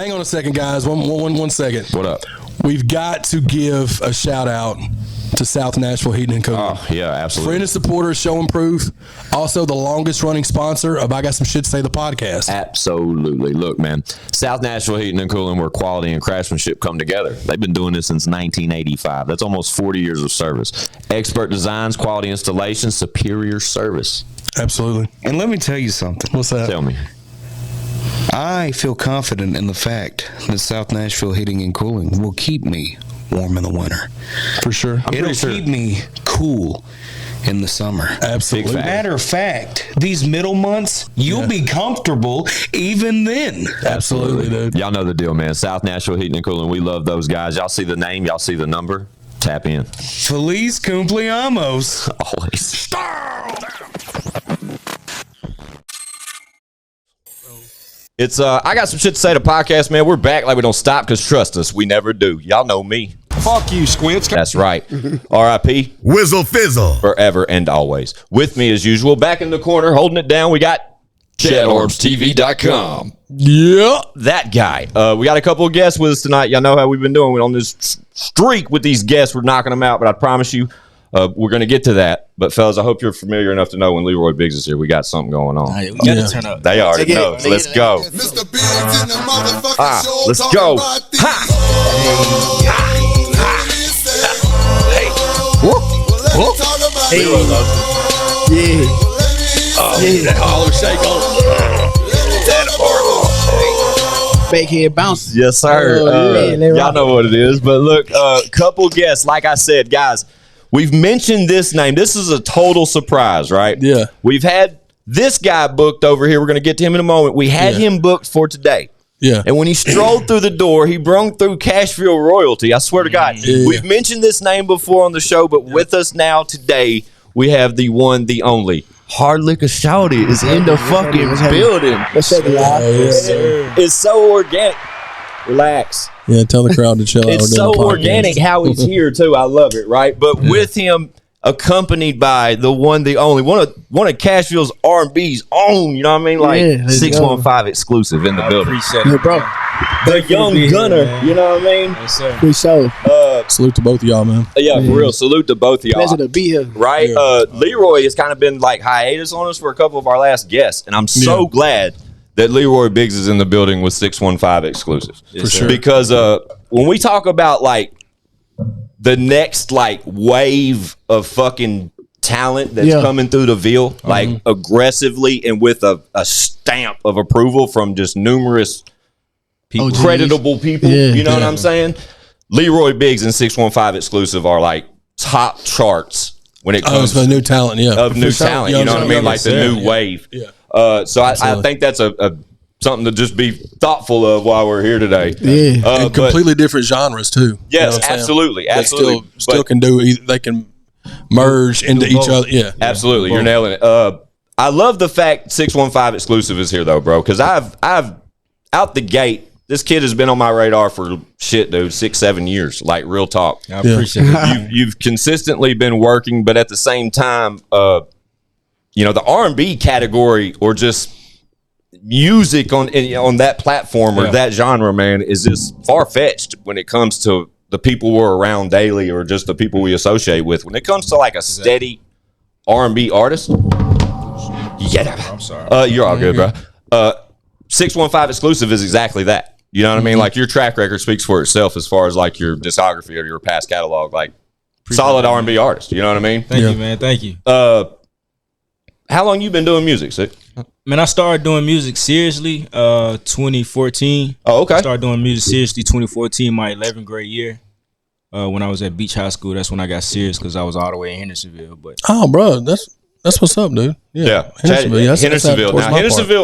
hang on a second, guys. One second. What up? We've got to give a shout out to South Nashville Heating and Cooling. Oh, yeah, absolutely. Friend and supporter, show and proof. Also, the longest running sponsor of I Got Some Shit to Say, the podcast. Absolutely. Look, man, South Nashville Heating and Cooling, where quality and craftsmanship come together. They've been doing this since 1985. That's almost 40 years of service. Expert designs, quality installations, superior service. Absolutely. And let me tell you something. What's that? Tell me. I feel confident in the fact that South Nashville Heating and Cooling will keep me warm in the winter. For sure. It'll keep me cool in the summer. Absolutely. Matter of fact, these middle months, you'll be comfortable even then. Absolutely, dude. Y'all know the deal, man. South Nashville Heating and Cooling. We love those guys. Y'all see the name. Y'all see the number. Tap in. Feliz cumpleaños. Always. It's I Got Some Shit to Say, the podcast, man. We're back like we don't stop, because trust us, we never do. Y'all know me. Fuck you, Squints. That's right. R.I.P. Whizzle Fizzle. Forever and always. With me as usual, back in the corner, holding it down, we got ChadArmesTV.com. Yeah. That guy. We got a couple of guests with us tonight. Y'all know how we've been doing. We're on this streak with these guests. We're knocking them out, but I promise you, we're going to get to that. But, fellas, I hope you're familiar enough to know when Leroy Biggs is here, we got something going on. We got to turn up. They already know. Let's go. Mr. Biggs in the motherfucking show. Let's talking go. about these- Ha. Hey. Well, let me talk about it. Well, let me- That Harlem Shake on. Fake head bounces. Yes, sir. Y'all know what it is. But look, couple guests. Like I said, guys, we've mentioned this name. This is a total surprise, right? Yeah. We've had this guy booked over here. We're going to get to him in a moment. We had him booked for today. Yeah. And when he strolled through the door, he brung through Cashville royalty. I swear to God. Yeah. We've mentioned this name before on the show, but with us now today, we have the one, the only. Hard Liquor Shawty is in the fucking building. What's up, y'all? It's so organic. Relax. Yeah, tell the crowd to chill out. It's so organic how he's here too. I love it, right? But with him, accompanied by the one, the only one of Cashville's R&B's own. You know what I mean? Like 615 exclusive in the building. Appreciate it, bro. The young gunner. You know what I mean? Yes, sir. For sure. Salute to both of y'all, man. Yeah, for real. Salute to both of y'all. Pleasure to be here. Right? Leroy has kind of been like hiatus on us for a couple of our last guests, and I'm so glad that Leroy Biggs is in the building with 615 exclusive. For sure. Because when we talk about like the next like wave of fucking talent that's coming through the Ville, like aggressively and with a stamp of approval from just numerous people, creditable people, you know what I'm saying? Leroy Biggs and 615 exclusive are like top charts when it comes to new talent, of new talent. You know what I mean? Like the new wave. Yeah. So I think that's a something to just be thoughtful of while we're here today. Yeah, and completely different genres too. Yes, absolutely, absolutely. They still can do. They can merge into each other. Yeah, absolutely. You're nailing it. I love the fact 615 exclusive is here though, bro. Because I've out the gate. This kid has been on my radar for shit, dude, 6-7 years. Like real talk. I appreciate it. You've consistently been working, but at the same time, the R&B category or just music on that platform or that genre, man, is just far fetched when it comes to the people we're around daily or just the people we associate with. When it comes to like a steady R&B artist, I'm sorry. You're all good, bro. 615 exclusive is exactly that. You know what I mean? Like your track record speaks for itself as far as like your discography or your past catalog. Like solid R&B artist. You know what I mean? Thank you, man. Thank you. How long you been doing music, Sick? Man, I started doing music seriously 2014. Oh, okay. I started doing music seriously 2014, my 11th grade year. When I was at Beach High School, that's when I got serious because I was all the way in Hendersonville. But bro, that's what's up, dude. Yeah. Hendersonville. Now,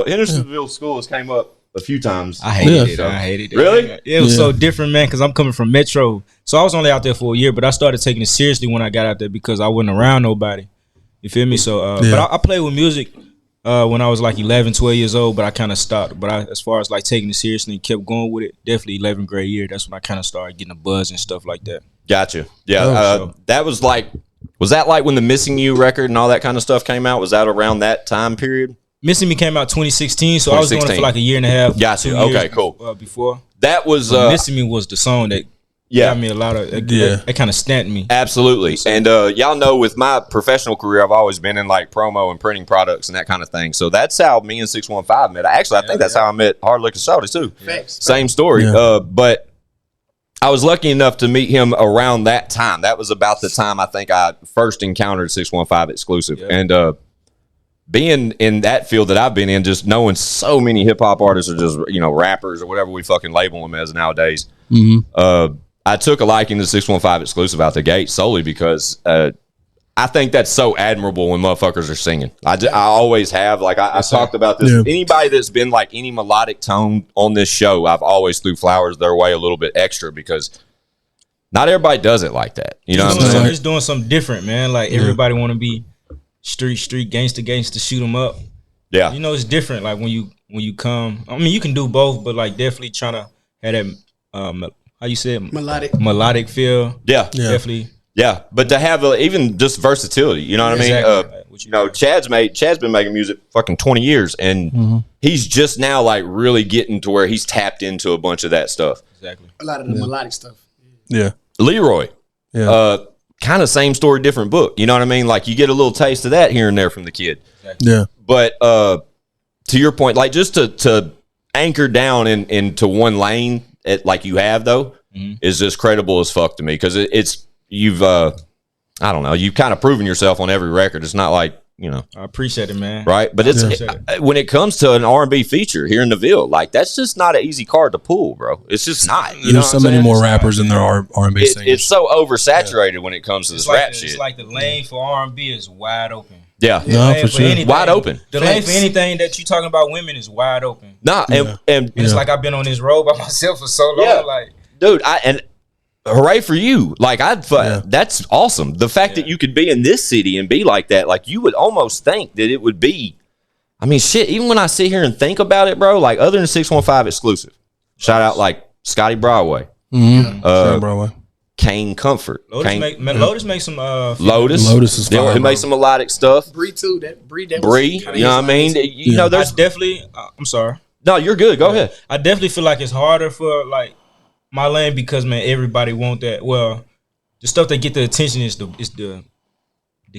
Hendersonville schools came up a few times. I hated it. Really? It was so different, man, because I'm coming from Metro. So I was only out there for a year, but I started taking it seriously when I got out there because I wasn't around nobody. You feel me? So, but I played with music when I was like 11, 12 years old, but I kind of stopped. But as far as like taking it seriously and kept going with it, definitely 11th grade year, that's when I kind of started getting a buzz and stuff like that. Gotcha. Yeah. That was that like when the Missing You record and all that kind of stuff came out? Was that around that time period? Missing Me came out 2016, so I was doing it for like a year and a half. Got you. 2 Okay, years cool. Before that was Missing Me was the song that got me a lot of. It kind of stamped me. Absolutely. And y'all know with my professional career, I've always been in like promo and printing products and that kind of thing. So that's how me and 615 met. I think that's how I met Hard Liquor Shawty too. Same story. But I was lucky enough to meet him around that time. That was about the time I think I first encountered 615 exclusive. And being in that field that I've been in, just knowing so many hip hop artists or just, rappers or whatever we fucking label them as nowadays. I took a liking to 615 exclusive out the gate solely because I think that's so admirable when motherfuckers are singing. I always have. Like I talked about this. Anybody that's been like any melodic tone on this show, I've always threw flowers their way a little bit extra because not everybody does it like that. You know what I'm saying? It's doing something different, man. Like everybody want to be street, gangster, shoot them up. Yeah. It's different. Like when you come, I mean, you can do both, but like definitely trying to have that, how you say it? Melodic feel. Yeah. Definitely. Yeah. But to have even just versatility, you know what I mean? Chad's been making music fucking 20 years and he's just now like really getting to where he's tapped into a bunch of that stuff. Exactly. A lot of the melodic stuff. Yeah. Leroy. Kind of same story, different book. You know what I mean? Like you get a little taste of that here and there from the kid. Exactly. Yeah. But to your point, like just to anchor down into one lane like you have though is just credible as fuck to me because you've I don't know, you've kind of proven yourself on every record. It's not like, I appreciate it, man. Right? But when it comes to an R&B feature here in the Ville, like that's just not an easy card to pull, bro. It's just not. There's so many more rappers than there are R&B singers. It's so oversaturated when it comes to this rap shit. It's like the lane for R&B is wide open. Yeah. No, for sure. Wide open. The lane for anything that you talking about women is wide open. Nah, and it's like I've been on this road by myself for so long. Like, dude, and hooray for you. Like that's awesome. The fact that you could be in this city and be like that, like you would almost think that it would be, I mean, shit, even when I sit here and think about it, bro, like other than 615 exclusive, shout out like Scotty Broadway, Broadway. Kane Comfort. Lotus makes some Lotus is fine. He makes some melodic stuff. Bree too. Bree, you know what I mean? There's definitely I'm sorry. No, you're good. Go ahead. I definitely feel like it's harder for like my lane because man, everybody want that. Well, the stuff that get the attention is the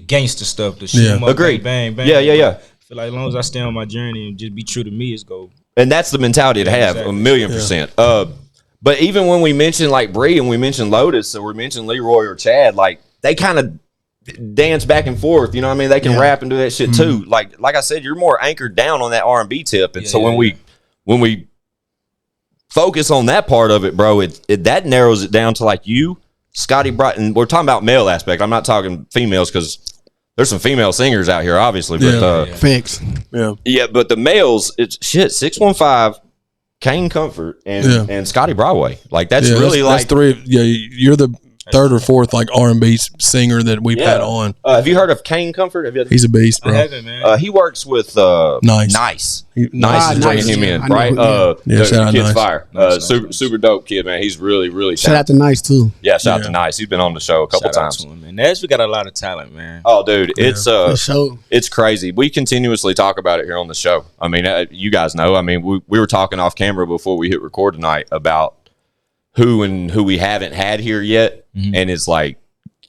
gangster stuff. The shoot 'em up, agreed. Bang, bang. Yeah. I feel like as long as I stay on my journey and just be true to me, it's go. And that's the mentality to have, exactly. 1,000,000%. But even when we mention like Bree and we mention Lotus or we mention Leroy or Chad, like they kind of dance back and forth. You know what I mean? They can rap and do that shit too. Like I said, you're more anchored down on that R&B tip. And so when we focus on that part of it, bro, that narrows it down to like you, Scotty Brighton. We're talking about male aspect. I'm not talking females because there's some female singers out here, obviously. But facts. Yeah, but the males, it's shit. 615. Kane Comfort and Scotty Broadway. Like that's really that's three. Yeah, you're the third or fourth like R&B singer that we've had on. Have you heard of Kane Comfort? He's a beast, bro. I haven't, man. He works with Nice. Nice is bringing him in, right? Shout out kid's Nice. fire. Super dope kid, man. He's really talented. Shout out to Nice too. Yeah, shout out to Nice. He's been on the show a couple times. Man, Nashville got a lot of talent, man. Oh, dude, it's crazy. We continuously talk about it here on the show. I mean, you guys know. I mean, we were talking off camera before we hit record tonight about who we haven't had here yet, and it's like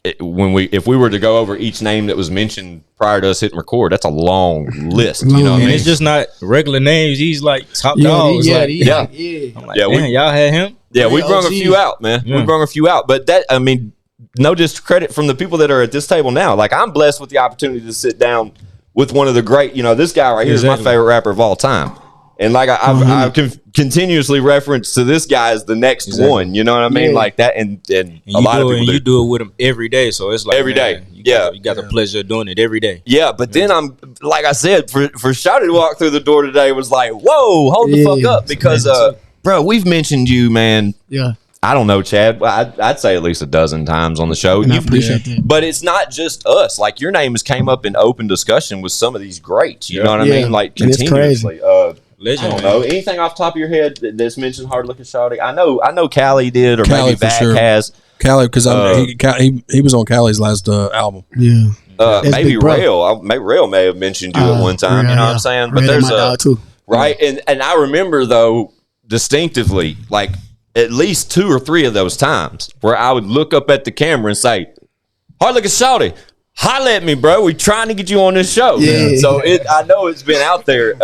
if we were to go over each name that was mentioned prior to us hitting record, that's a long list. You know what I mean? It's just not regular names. He's like top dogs. Yeah. I'm like, damn, y'all had him? Yeah, we brung a few out, man. We brung a few out, but that, I mean, no discredit from the people that are at this table now. Like I'm blessed with the opportunity to sit down with one of the great. This guy right here is my favorite rapper of all time. And like I continuously reference to this guy as the next one, you know what I mean? Like that, and a lot of people you do it with him every day, so it's like every day. You got the pleasure of doing it every day. Yeah, but then I'm like I said, for Shawty to walk through the door today was like, whoa, hold the fuck up, because bro, we've mentioned you, man. Yeah. I don't know, Chad. I'd say at least a dozen times on the show. I appreciate that. But it's not just us. Like your name has came up in open discussion with some of these greats. You know what I mean? Like continuously. Legend, I don't know. Anything off the top of your head that's mentioned Hard Looking Shawty? I know Callie did, or maybe Vac has. Callie, because he was on Callie's last album. Yeah. Maybe big bro. Rail may have mentioned you at one time. Real, you know what yeah. I'm saying? But Real, there's my dog too. right, and I remember though distinctively, like at least 2 or 3 of those times where I would look up at the camera and say, "Hard look at Shawty. Holla at me, bro. We trying to get you on this show." Yeah. So I know it's been out there.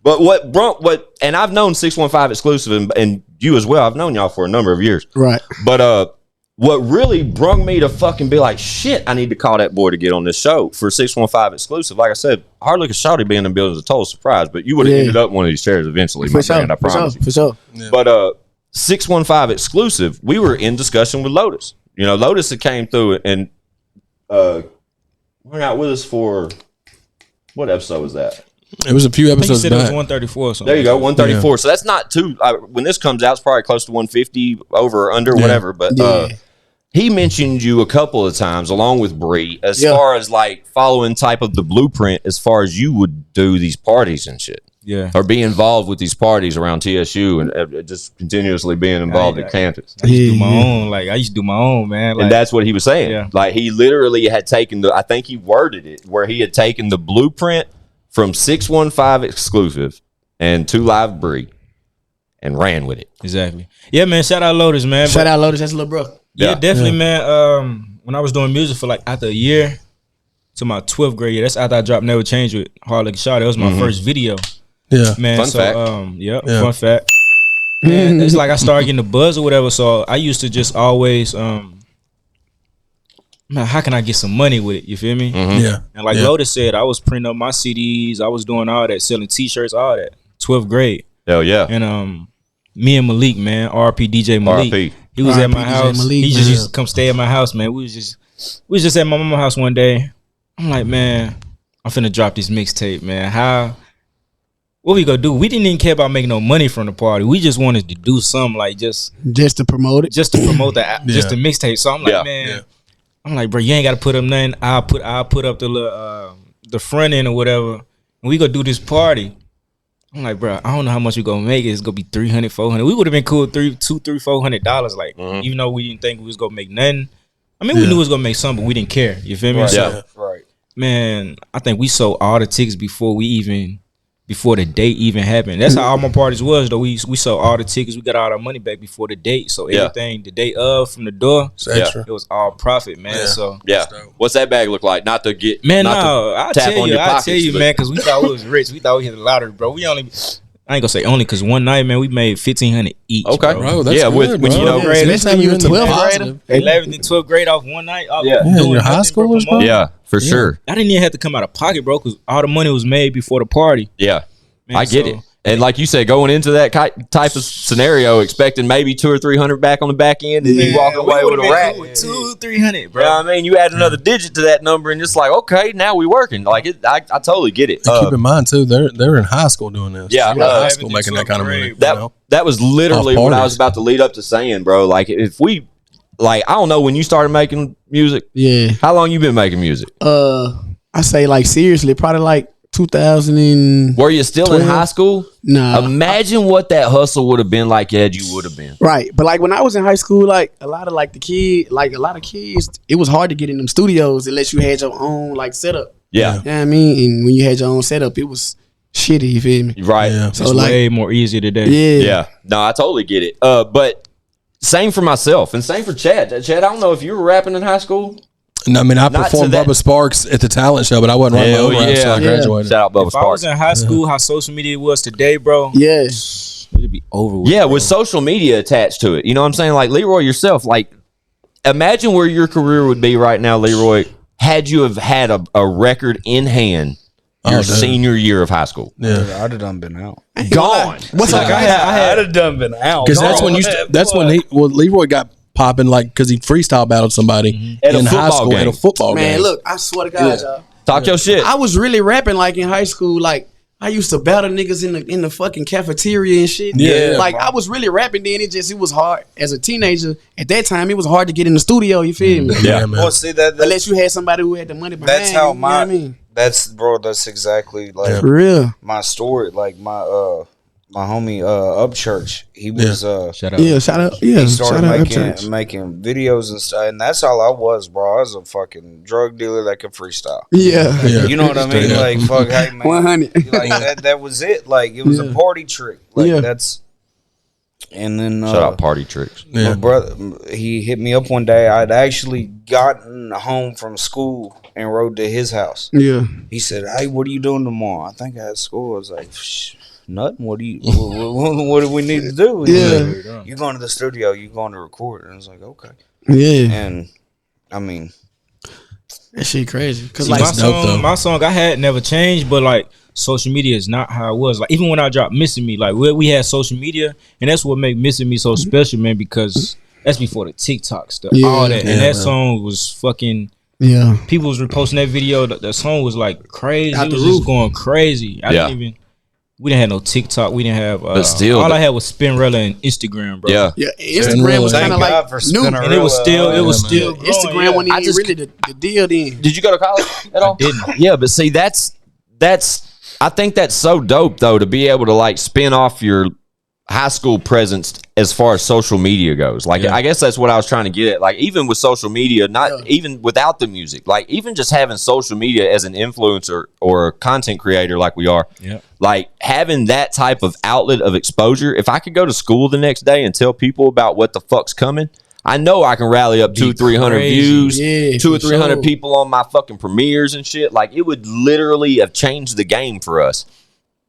But what and I've known 615 exclusive and you as well. I've known y'all for a number of years. Right. But what really brung me to fucking be like, shit, I need to call that boy to get on this show for 615 exclusive. Like I said, hard look at Shawty being in the building is a total surprise, but you would have ended up one of these chairs eventually, my friend, I promise you. For sure. Yeah. But 615 exclusive, we were in discussion with Lotus. You know, Lotus had came through and hung out with us for what episode was that? It was a few I think you episodes said it was back. 134 or something. There you go, 134. So that's not too. When this comes out, it's probably close to 150 over or under, whatever. But he mentioned you a couple of times, along with Bree, as far as like following type of the blueprint, as far as you would do these parties and shit. Yeah. Or be involved with these parties around TSU and just continuously being involved at campus. I used to do my own. Like I used to do my own, man. Like, And that's what he was saying. Yeah. Like he literally had taken I think he worded it where he had taken the blueprint from 615 exclusive and 2 Live Bree and ran with it. exactly. Yeah, man. Shout out Lotus, man. Shout out Lotus, that's a little bro. Yeah, Yeah. definitely, man. When I was doing music for like after a year to my 12th grade year, that's after I dropped Never Change with Hard Like a Shot. That was my first video, Yeah. man. Fun so, fact. Yeah, Yeah. fun fact. Man, it's like I started getting the buzz or whatever. So I used to just always, man, how can I get some money with it? You feel me? Yeah. And like Lotus said, I was printing up my CDs. I was doing all that, selling T-shirts, all that. 12th grade. Hell yeah. And me and Malik, man, RP DJ Malik. RP. He was at RP my DJ house. Malik, He just man. used to come stay at my house, man. We was just at my mama's house one day. I'm like, man, I'm finna drop this mixtape, man. What we gonna do? We didn't even care about making no money from the party. We just wanted to do something like just To promote it. to promote just the mixtape. So I'm like, Yeah. man, I'm like, bro, you ain't gotta put up nothing. I'll put up the little, the front end or whatever, and we gonna do this party. I'm like, bro, I don't know how much we gonna make it. It's gonna be $300, $400. We would have been cool $400. Like, even though we didn't think we was gonna make nothing. I mean, we knew we was gonna make something, but we didn't care. You feel me? Right. So, Yeah. Right. man, I think we sold all the tickets before the date even happened. That's how all my parties was though. We sold all the tickets. We got all our money back before the date. So everything the day of from the door, It's extra. it was all profit, man. Yeah. So Yeah. What's that bag look like? Not to get man, not no, to I'll tap tell on you, your pockets, but- man, because we thought we was rich. We thought we hit the lottery, bro. I ain't gonna say only because one night, man, we made $1,500 each. Okay. Bro, that's Yeah, good, when bro. you know, Yeah, grade, especially you when in you're 12th positive. 11th and 12th grade off one night. Yeah. doing you're high nothing, bro, schoolers, bro. promoting. Yeah, for sure. I didn't even have to come out of pocket, bro, because all the money was made before the party. Yeah. Man, I get so- it. And like you said, going into that type of scenario, expecting maybe 200 or 300 back on the back end, and you walking away with a rack. 200-300, bro. Bro, I mean, you add another digit to that number, and it's like, okay, now we working. Like, I totally get it. And keep in mind too, they're in high school doing this. Yeah, They're in high 11th school and making that kind of 12th money. grade, you that know? that was literally Off what I parties. was about to lead up to saying, bro. Like, if we, like, I don't know when you started making music. Yeah. How long you been making music? I say like seriously, probably like 2000 and Were you still in high school? nah. Imagine what that hustle would have been like had you would have been. Right. But like when I was in high school, like a lot of kids, it was hard to get in them studios unless you had your own like setup. Yeah. You know what I mean? And when you had your own setup, it was shitty, you feel me? Right. Yeah. It's So like way more easier today. yeah. Yeah. No, I totally get it. But same for myself and same for Chad. Chad, I don't know if you were rapping in high school. And I mean, I Not performed to that- Bubba Sparks at the talent show, but I wasn't writing my Hell own rap, so I yeah. graduated. Shout out Bubba If I was Sparks. in high school, how social media was today, bro, Yeah. it'd be over with. Yeah, bro. with social media attached to it. You know what I'm saying? Like Leroy yourself, like imagine where your career would be right now, Leroy, had you have had a record in hand your dude. senior year of high school. Yeah, I'd have done been out. Gone. What's Like, I had have done been out. because that's when Leroy got popping, like because he freestyle battled somebody At a in high football school game. at a football Man, game. look, I swear to God, y'all. Talk your shit. I was really rapping like in high school. Like I used to battle niggas in the fucking cafeteria and shit. Yeah, like I was really rapping then. It was hard as a teenager. At that time, it was hard to get in the studio. You feel me? Yeah. man. Well, see that Unless you had somebody who had the money behind. that's how you know what I mean? that's exactly like For real. my story. Like my my homie Upchurch. He was Shout out. Yeah, shout out. Yeah, he started shout out Upchurch. making videos and stuff, and that's all I was, bro. I was a fucking drug dealer that could freestyle. Yeah. You know what I mean? Like, fuck, hey man, 100. like that was it. Like, it was a party trick. Like that's. And then Shout out Party Tricks. my brother, he hit me up one day. I'd actually gotten home from school and rode to his house. Yeah. He said, "Hey, what are you doing tomorrow?" I think I had school. I was like, nothing. What do we need to do? He was like, you going to the studio? You going to record? And I was like, okay. Yeah. And I mean, that shit crazy. Cause See, like my song I had never changed, but like social media is not how it was. Like even when I dropped Missing Me, like we had social media, and that's what made Missing Me so special, man, because that's before the TikTok stuff, all that. And that song was fucking people was reposting that video. That song was like crazy. It was just going crazy. We didn't have no TikTok. We didn't have. But still, all I had was Spinrilla and Instagram, bro. Yeah, Instagram was kind of like new, and it was still growing, Instagram wasn't even really the deal then. Did you go to college at all? I didn't. Yeah, but see, that's. I think that's so dope though, to be able to like spin off your high school presence as far as social media goes. Like, I guess that's what I was trying to get at. Like, even with social media, not even without the music, like even just having social media as an influencer or a content creator like we are, like having that type of outlet of exposure. If I could go to school the next day and tell people about what the fuck's coming, I know I can rally up 200-300 views, 200 or 300 people on my fucking premieres and shit. Like, it would literally have changed the game for us.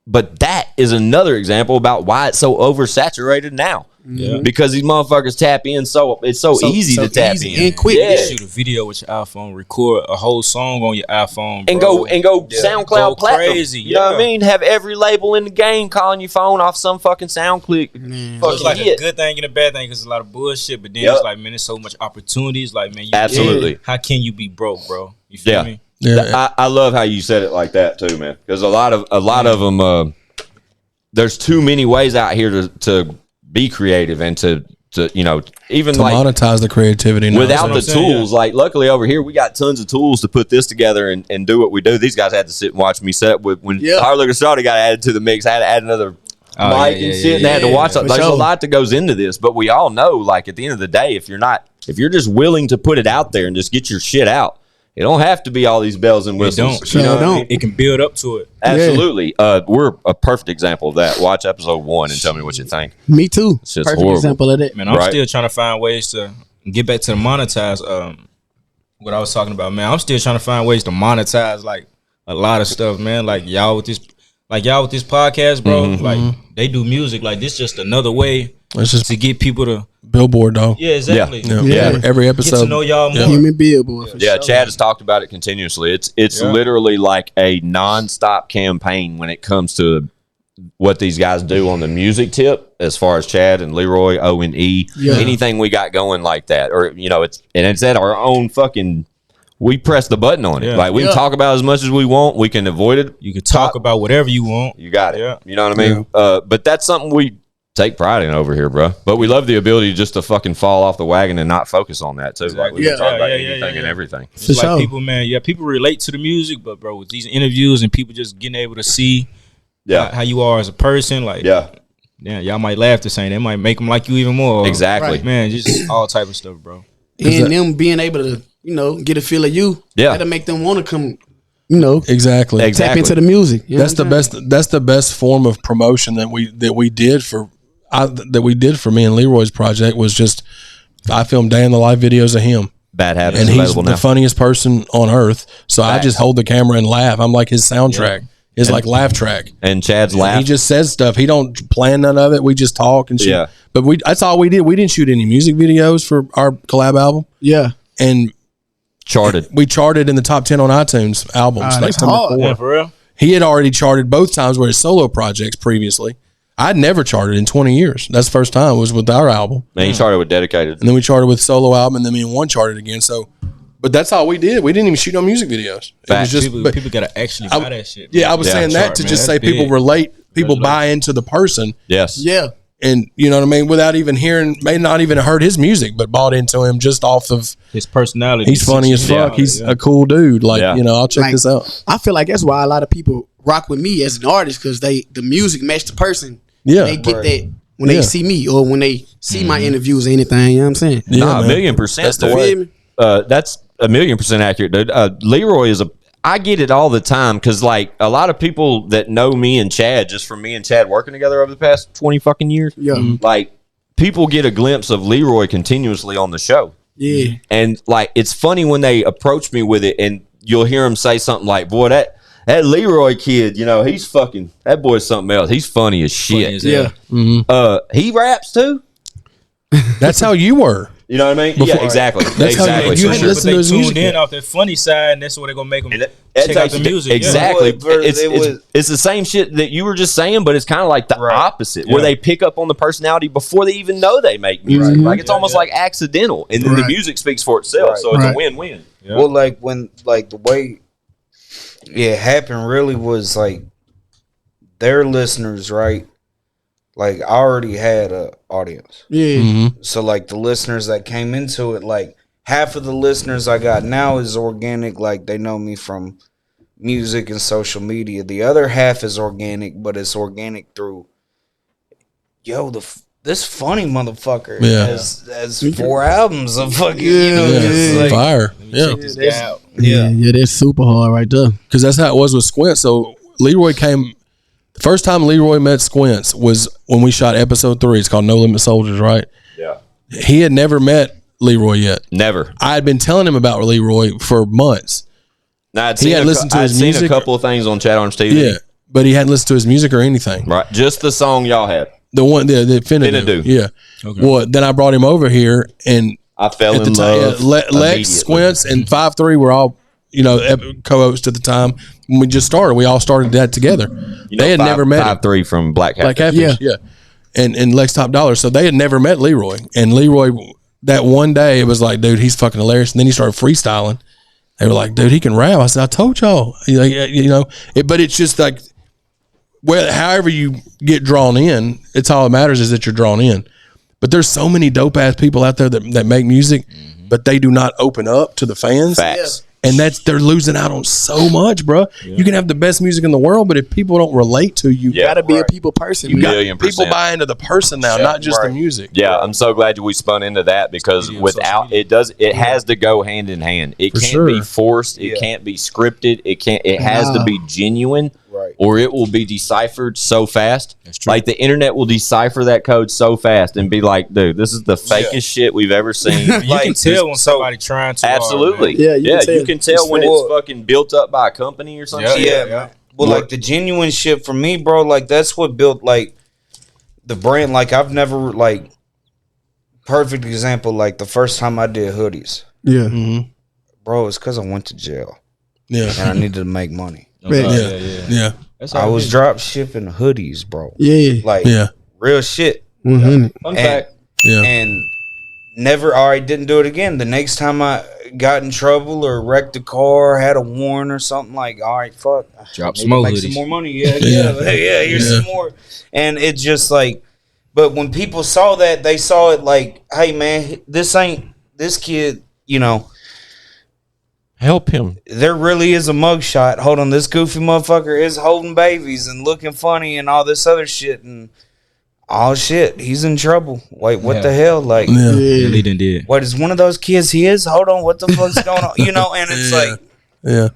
But that is another example about why it's so oversaturated now. Yeah. Because these motherfuckers tap in, so it's so easy to tap in and quick. Yeah. Shoot a video with your iPhone, record a whole song on your iPhone, bro. and go SoundCloud platinum. Crazy, you know what I mean? Have every label in the game calling your phone off some fucking sound click. It's like a good thing and a bad thing because it's a lot of bullshit. But then it's like, man, there's so much opportunities. Like, man, absolutely. How can you be broke, bro? You feel me? Yeah, I love how you said it like that too, man. Because a lot of them, there's too many ways out here to be creative and to you know, even to like monetize the creativity now. without the tools. Like, luckily over here we got tons of tools to put this together and do what we do. These guys had to sit and watch me set up with when Hard Liquor Shawty got added to the mix. I had to add another mic and shit, and they had to watch. There's a lot that goes into this, but we all know, like, at the end of the day, if you're just willing to put it out there and just get your shit out, it don't have to be all these bells and whistles. It don't. It can build up to it. Absolutely. We're a perfect example of that. Watch episode 1 and tell me what you think. Me too. It's just perfect horrible. example of that. Man, I'm still trying to find ways to get back to the monetize. What I was talking about, man. I'm still trying to find ways to monetize like a lot of stuff, man. Like y'all with this podcast, bro. Like they do music. Like this, just another way to get people to. Billboard, though. Yeah, exactly. Yeah. Every episode. Get to know y'all more. Human billboard. Yeah, Chad has talked about it continuously. It's literally like a nonstop campaign when it comes to what these guys do on the music tip, as far as Chad and Leroy, O and E, anything we got going like that, or you know, it's at our own fucking. We press the button on it. Like we can talk about as much as we want. We can avoid it. You can talk about whatever you want. You got it. Yeah. You know what I mean? But that's something we take pride in over here, bro. But we love the ability just to fucking fall off the wagon and not focus on that too. Like we can talk about anything and everything. It's like people, man. Yeah, people relate to the music, but bro, with these interviews and people just getting able to see how you are as a person, like y'all might laugh the same. They might make them like you even more. Exactly, man. Just all type of stuff, bro. And them being able to, you know, get a feel of you, that'll make them want to come. You know, exactly. Tap into the music. That's the best. That's the best form of promotion that we did for me and Leroy's project. Was just I filmed day in the life videos of him. Bad Habits, and he's the funniest person on earth. So I just hold the camera and laugh. I'm like his soundtrack. His like laugh track. And Chad's laugh. He just says stuff. He don't plan none of it. We just talk and shit. Yeah. But that's all we did. We didn't shoot any music videos for our collab album. Yeah. And we charted in the top 10 on iTunes albums. That's hard. Yeah, for real. He had already charted both times with his solo projects previously. I'd never charted in 20 years. That's the first time was with our album. Man, he charted with Dedicated. And then we charted with solo album, and then me and one charted again. So, but that's all we did. We didn't even shoot no music videos. It was just people gotta actually buy that shit. Yeah, I was saying that to just say people relate, people buy into the person. Yes. Yeah. And you know what I mean? Without even may not even heard his music, but bought into him just off of his personality. He's funny as fuck. He's a cool dude. Like, you know, I'll check this out. I feel like that's why a lot of people rock with me as an artist, because the music matched the person. Yeah. They get that when they see me or when they see my interviews or anything. You know what I'm saying? Yeah, Nah, man. 1,000,000%. That's the dude. way. That's 1,000,000% accurate, dude. Leroy is I get it all the time because, like, a lot of people that know me and Chad, just from me and Chad working together over the past 20 fucking years, like, people get a glimpse of Leroy continuously on the show. Yeah. And, like, it's funny when they approach me with it and you'll hear him say something like, boy, that Leroy kid, you know, he's fucking, that boy's something else. He's funny as shit. He raps too. That's how you were. You know what I mean? Yeah, exactly. That's how exactly. you had to listen to his music. In off that funny side, and that's what they're gonna make them That's check out the music. Exactly. Yeah. It's the same shit that you were just saying, but it's kind of like the opposite, where they pick up on the personality before they even know they make music. Like it's almost like accidental, and then the music speaks for itself. So it's a win-win. Yeah. Well, like when like the way it happened really was like their listeners, right? Like I already had a audience. Yeah. So like the listeners that came into it, like half of the listeners I got now is organic, like they know me from music and social media. The other half is organic, but it's organic through this funny motherfucker has 4 albums of fucking like, fire. Yeah, that's super hard right there. Because that's how it was with Squint. So Leroy came. The first time Leroy met Squints was when we shot episode 3. It's called No Limit Soldiers, right? Yeah. He had never met Leroy yet. Never. I had been telling him about Leroy for months. Now, I'd seen a couple of things on ChadArmesTV. Yeah, but he hadn't listened to his music or anything. Right. Just the song y'all had. The one, the Finna. Yeah. Okay. Well, then I brought him over here, and I fell in love. Lex, Squints, and 5'3" were all, co-hosts at the time when we just started. We all started that together. They had never met 5'3" from Black Catfish. Yeah. And Lex Top Dollar. So they had never met Leroy. And Leroy, that one day, it was like, dude, he's fucking hilarious. And then he started freestyling. They were like, dude, he can rap. I said, I told y'all. But it's just like, well, however you get drawn in, it's all that matters is that you're drawn in. But there's so many dope ass people out there that make music, but they do not open up to the fans. Facts. And they're losing out on so much, bro. Yeah. You can have the best music in the world, but if people don't relate to you, you gotta be a people person. You got people buy into the person now, not just the music. Yeah, I'm so glad we spun into that because without it has to go hand in hand. It can't be forced. It can't be scripted. It has to be genuine. Right. Or it will be deciphered so fast. Like the internet will decipher that code so fast and be like, dude, this is the fakest shit we've ever seen. You can tell when somebody trying to. Absolutely. You can tell when it's fucking built up by a company or something. Yeah. Well, like the genuine shit for me, bro, like that's what built like the brand. Like I've never like perfect example, like the first time I did hoodies. Yeah. Mm-hmm. Bro, it's because I went to jail. Yeah. And I needed to make money. Yeah. I was drop shipping hoodies, bro. Yeah. Like real shit. Mm-hmm. Fun fact. Yeah. And never didn't do it again. The next time I got in trouble or wrecked a car, had a warrant or something, like, all right, fuck. Drop some more make hoodies. Some more money. Here's some more. And it's just like, but when people saw that, they saw it like, hey man, this kid, help him. There really is a mugshot. Hold on, this goofy motherfucker is holding babies and looking funny and all this other shit, and shit, he's in trouble. Wait, what the hell? Like, really did. What is one of those kids? He is. Hold on, what the fuck's going on? And it's like,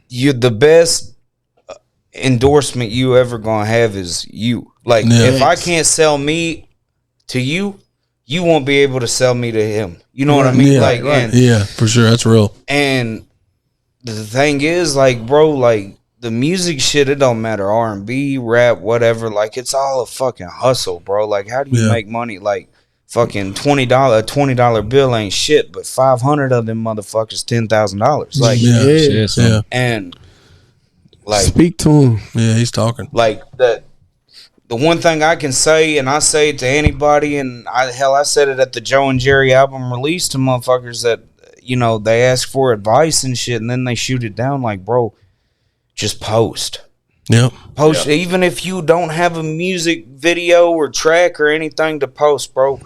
you're the best endorsement you ever gonna have is you. Like, if I can't sell me to you, you won't be able to sell me to him. You know what I mean? For sure. That's real. And the thing is, like, bro, like the music shit, it don't matter. R&B, rap, whatever. Like, it's all a fucking hustle, bro. Like, how do you make money? Like, fucking $20 bill ain't shit, but 500 of them motherfuckers $10,000. Like, and like, speak to him. Yeah, he's talking. Like the one thing I can say, and I say it to anybody, and I said it at the Joe and Jerry album release to motherfuckers that, they ask for advice and shit, and then they shoot it down. Like, bro, just post. Yep. Post, even if you don't have a music video or track or anything to post, bro.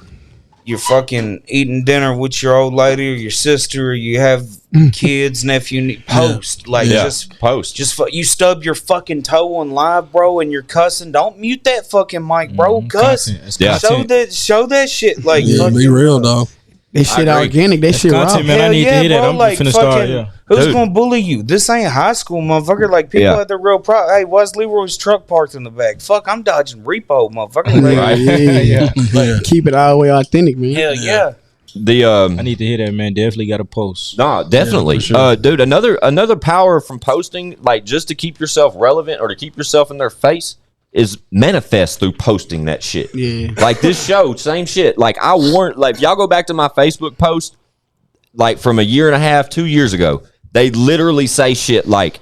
you're fucking eating dinner with your old lady or your sister, or you have kids, nephew, post. Like, just post. You stub your fucking toe on live, bro, and you're cussing. Don't mute that fucking mic, bro. Cuss. Show that shit. Like, be real, dog. That shit organic. That shit raw. Man, I need to hear that. Bro, I'm like, finna start. Who's gonna bully you? This ain't high school, motherfucker. Like, people have the real problem. Hey, why's Leroy's truck parked in the back? Fuck, I'm dodging repo, motherfucker. Like, keep it all the way authentic, man. Hell yeah. I need to hear that, man. Definitely got to post. No, definitely, sure. Dude. Another power from posting, like just to keep yourself relevant or to keep yourself in their face, is manifest through posting that shit. Yeah. Like this show, same shit. Like I warned, like if y'all go back to my Facebook post, like from a year and a half, 2 years ago, they literally say shit like,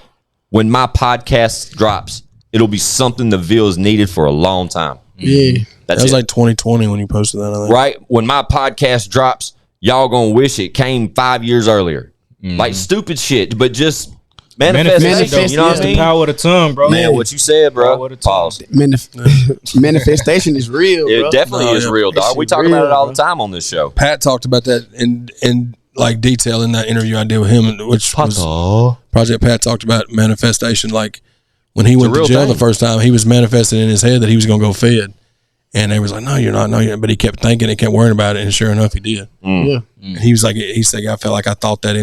when my podcast drops, it'll be something the Ville is needed for a long time. Yeah. That was like 2020 when you posted that, I think. Right? When my podcast drops, y'all gonna wish it came 5 years earlier. Like stupid shit, but just manifestation. You know what I mean? The power of the tongue, bro. Man, what you said, bro. Pause. Manifestation is real, bro. It definitely is real, dog. We talk about it all the time on this show. Pat talked about that in like detail in that interview I did with him, which was Project Pat talked about manifestation. Like when he went to jail the first time, he was manifesting in his head that he was going to go fed. And they was like, no, you're not. No, you're not. But he kept thinking and kept worrying about it. And sure enough, he did. Yeah. And he was like, he said, I felt like I thought that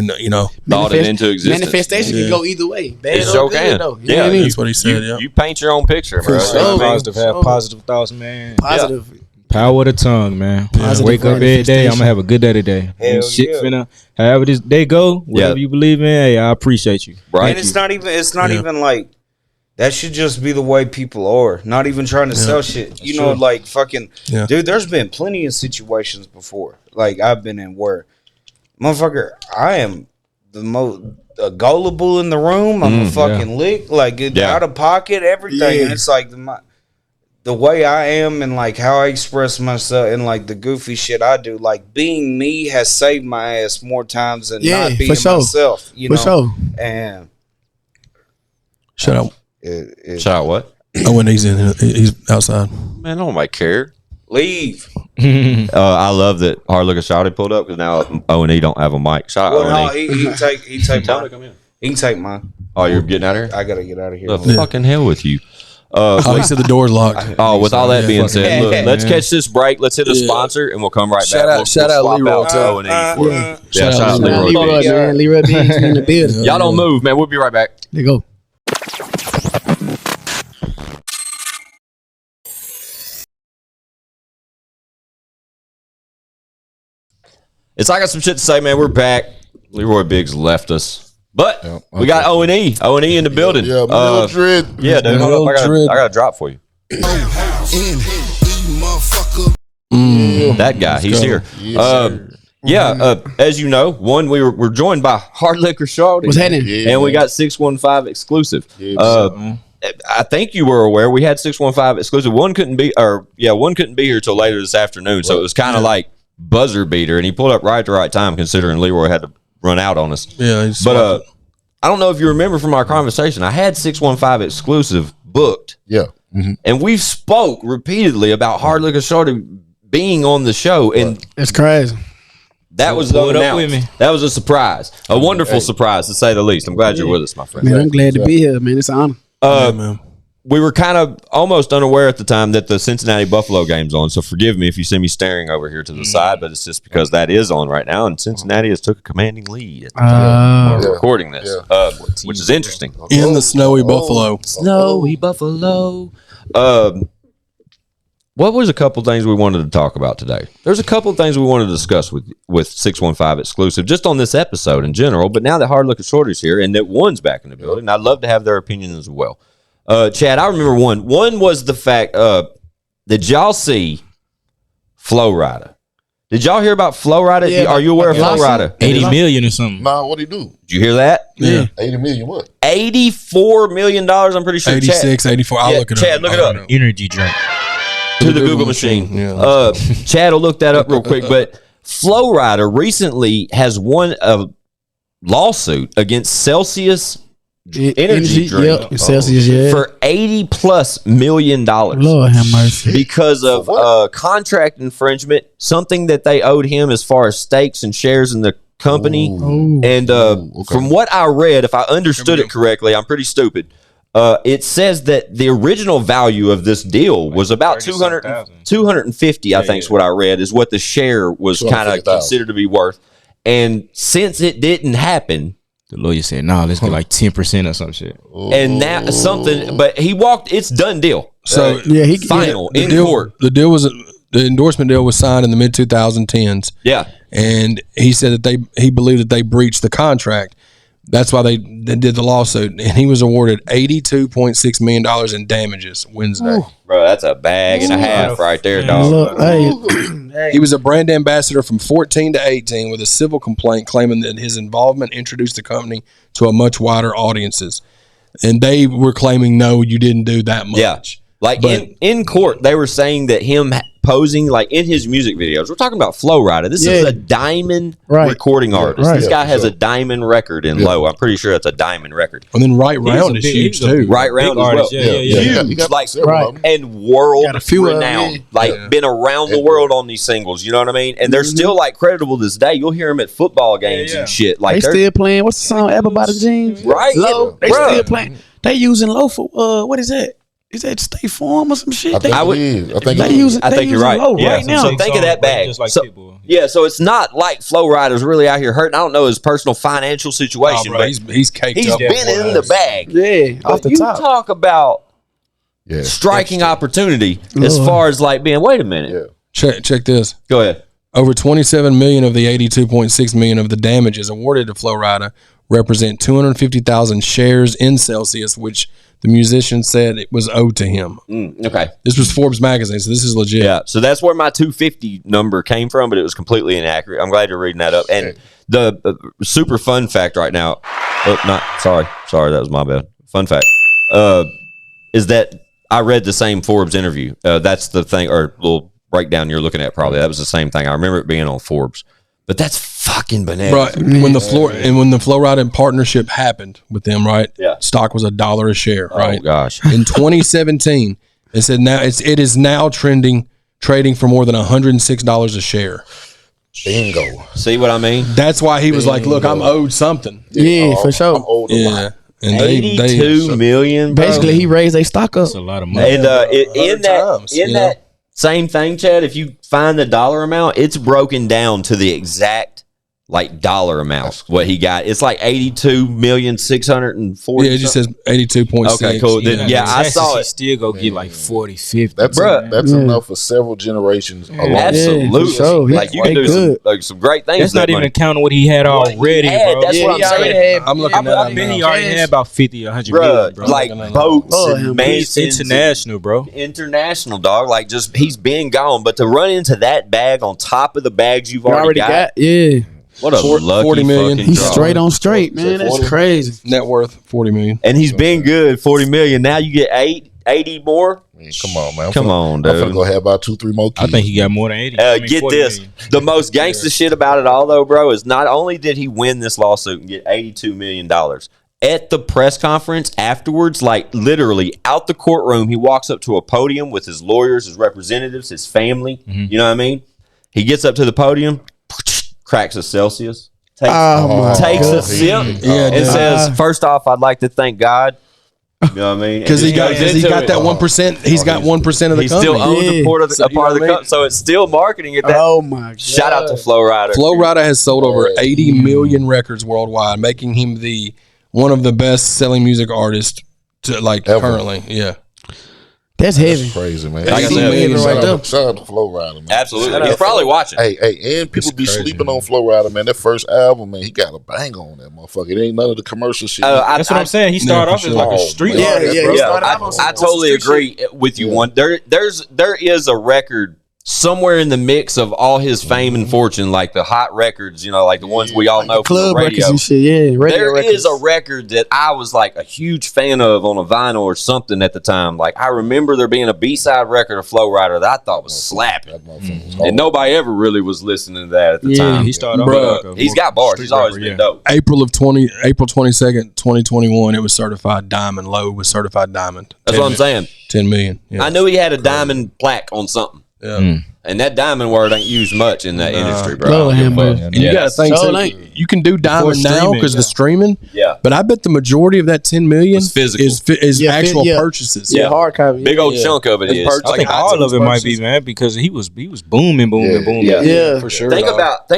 thought it into existence. Manifestation can go either way. Bad it sure can. Though. Yeah, I mean? That's what he said. You paint your own picture, bro. Have positive thoughts, man. Positive. Power of the tongue, man. Wake up every day. I'm gonna have a good day today. Finna, however this day go, whatever you believe in. Hey, I appreciate you. Right. And it's not even like. That should just be the way people are. Not even trying to sell shit. You know, like fucking dude, there's been plenty of situations before. Like I've been in where motherfucker, I am the most gullible in the room. I'm a fucking lick, like out of pocket, everything. And it's like the way I am and like how I express myself and like the goofy shit I do, like being me has saved my ass more times than not being myself. You know? For sure. And Shut up. Shout out what? Oh, when he's outside. Man, nobody care. Leave. I love that Hard Look at Shawty pulled up because now O&E don't have a mic. Shout out O&E. He can take mine. He can take mine. Oh, you're getting out of here? I gotta get out of here. The fucking hell with you. He said the door's locked. With all that being said, look, let's catch this break. Let's hit a sponsor, and we'll come right back. Shout out Leroy. Shout out Leroy, man. Leroy B in the building. Y'all don't move, man. We'll be right back. There you go. I got some shit to say, man. We're back. Leroy Biggs left us, but we got O&E in the building. Yeah, Mildred. Yeah, dude. Hold up. I got a drop for you. That guy, he's here. As you know, we're joined by Hard Liquor Shawty. What's happening? And we got 615 exclusive. I think you were aware we had 615 exclusive. One couldn't be here till later this afternoon, so it was kind of like buzzer beater, and he pulled up right at the right time considering Leroy had to run out on us. Yeah, but I don't know if you remember from our conversation, I had 615 exclusive booked. Yeah. And we've spoke repeatedly about Hard Liquor Shawty being on the show, and it's crazy. That was That was a surprise, a wonderful surprise to say the least. I'm glad you're with us, my friend. Man, I'm glad to be here, man. It's an honor. Man. We were kind of almost unaware at the time that the Cincinnati Buffalo game's on, so forgive me if you see me staring over here to the side, but it's just because that is on right now, and Cincinnati has took a commanding lead at the time we're recording this, which is interesting. In the snowy Buffalo. Snowy Buffalo. What was a couple things we wanted to talk about today? There's a couple of things we wanted to discuss with 615 exclusive, just on this episode in general, but now that Hard Liquor Shorty's here and that one's back in the building, I'd love to have their opinion as well. Chad, I remember one. One was the fact, did y'all see Flo Rida? Did y'all hear about Flo Rida? Yeah, are you aware of Flo Rida? 80 million or something. Nah, what'd he do? Did you hear that? Yeah. 80 million what? $84 million, I'm pretty sure. 86, 84. I'll look it up. Chad, look it up. Energy drink. To the Google machine. Yeah. Chad will look that up real quick. But Flo Rida recently has won a lawsuit against Celsius energy drink Yep, Celsius, yeah. for $80+ million. Lord have mercy. Because of contract infringement, something that they owed him as far as stakes and shares in the company. And from what I read, if I understood it correctly, I'm pretty stupid. It says that the original value of this deal was about 250, I think is what I read, is what the share was kind of considered to be worth. And since it didn't happen, the lawyer said, "No, let's get like 10% or some shit." And now something, but he walked. It's done deal. So he final in court. The endorsement deal was signed in the mid 2010s. Yeah, and he said that he believed that they breached the contract. That's why they did the lawsuit, and he was awarded $82.6 million in damages Wednesday. Bro, that's a bag and a half right there, dog. Look, he was a brand ambassador from 14 to 18 with a civil complaint claiming that his involvement introduced the company to a much wider audiences. And they were claiming, no, you didn't do that much. Yeah. Like in court, they were saying that him posing like in his music videos. We're talking about Flo Rida. This is a diamond recording artist. This guy has a diamond record in low. I'm pretty sure it's a diamond record. And then Right Round is huge too. Right Round as well. Huge, like and world renowned. Like been around the world on these singles. You know what I mean? And they're still like creditable to this day. You'll hear them at football games and shit. Like they still playing. What's the song? Everybody Jeans. Right. Low. They still playing. They using low for what is that? Is that State Farm or some shit? I think you're right. Right now. So think of that bag. So it's not like Flo Rida's really out here hurting. I don't know his personal financial situation, but he's caked he's up. He's been in the bag. Yeah, off the top. You talk about striking opportunity as far as like being. Wait a minute. Check this. Go ahead. Over 27 million of the 82.6 million of the damages awarded to Flo Rida represent 250,000 shares in Celsius, which the musician said it was owed to him. Okay. This was Forbes magazine, so this is legit. Yeah, so that's where my 250 number came from, but it was completely inaccurate. I'm glad you're reading that up. And the super fun fact right now, sorry, that was my bad. Fun fact is that I read the same Forbes interview. That's the thing, or little breakdown you're looking at probably. That was the same thing. I remember it being on Forbes. But that's fucking bananas. Right. When the Flo Rida partnership happened with them, right? Yeah. Stock was $1 a share, right? Oh gosh. In 2017, it said it is now trading for more than $106 a share. Bingo. See what I mean? That's why he was like, "Look, I'm owed something." Yeah, for sure. I'm owed a lot. And 82 million. Bro. Basically, he raised their stock up. That's a lot of money. And in that same thing, Chad, if you find the dollar amount, it's broken down to the exact like dollar amount. What he got, it's like 82,640,000. Yeah, it just says 82.6. Okay, cool. Then, I saw it. Still go get like 40, 50. That's enough for several generations. Absolutely. Sure. Like you can do some great things. That's not even counting what he had already, bro. That's what I'm saying. I'm looking at I bet he already had about 50, 100 million, bro. Like boats and mansions. International, bro. International, dog. Like just he's been gone, but to run into that bag on top of the bags you've already got. Yeah. What a lucky 40 million. He's straight on straight, man. That's crazy. Net worth 40 million. And he's been good, 40 million. Now you get 80 more. Man, come on, man. Come on, dude. I'm finna go have about 2-3 more kids. I think he got more than 80. Get this. Million. The most gangster shit about it all, though, bro, is not only did he win this lawsuit and get $82 million, at the press conference afterwards, like literally out the courtroom, he walks up to a podium with his lawyers, his representatives, his family. You know what I mean? He gets up to the podium, cracks a Celsius, takes a sip, and says, "First off, I'd like to thank God." You know what I mean? Because he got that 1%. He's got 1% of the company. He still owns a part of the company, so it's still marketing at that. Oh my God! Shout out to Flo Rida. Flo Rida has sold over 80 million records worldwide, making him one of the best-selling music artists currently. Yeah. That's heavy. That's crazy, man. Like I said, shout out to Flo Rida, man. Absolutely. He's probably watching. Hey, and people be sleeping on Flo Rida, man. That first album, man, he got a bang on that motherfucker. It ain't none of the commercial shit. That's what I'm saying. He started off as like a street artist, bro. I totally agree with you. One, there is a record somewhere in the mix of all his fame and fortune, like the hot records, you know, like the ones we all know from club the records radio. and shit. Yeah, radio There records. is a record that I was like a huge fan of on a vinyl or something at the time. Like I remember there being a B-side record of Flo Rida that I thought was slapping, and nobody ever really was listening to that at the time. He started Bro, off like a He's got bars. street He's always rapper, been dope. April 22nd, 2021. It was certified diamond. Low was certified diamond. That's what I'm saying. 10 million. Yeah. I knew he had a diamond plaque on something. Yeah. And that diamond word ain't used much in that industry, bro. Lord have mercy. And you got to think, So, too, like, you can do diamond now streaming, because the streaming. Yeah. But I bet the majority of that 10 million It's physical. is Yeah, actual yeah. purchases. Yeah, hard copy. Big old chunk of it is. I think all of it might be, man, because he was booming. Yeah. Yeah. for sure. Think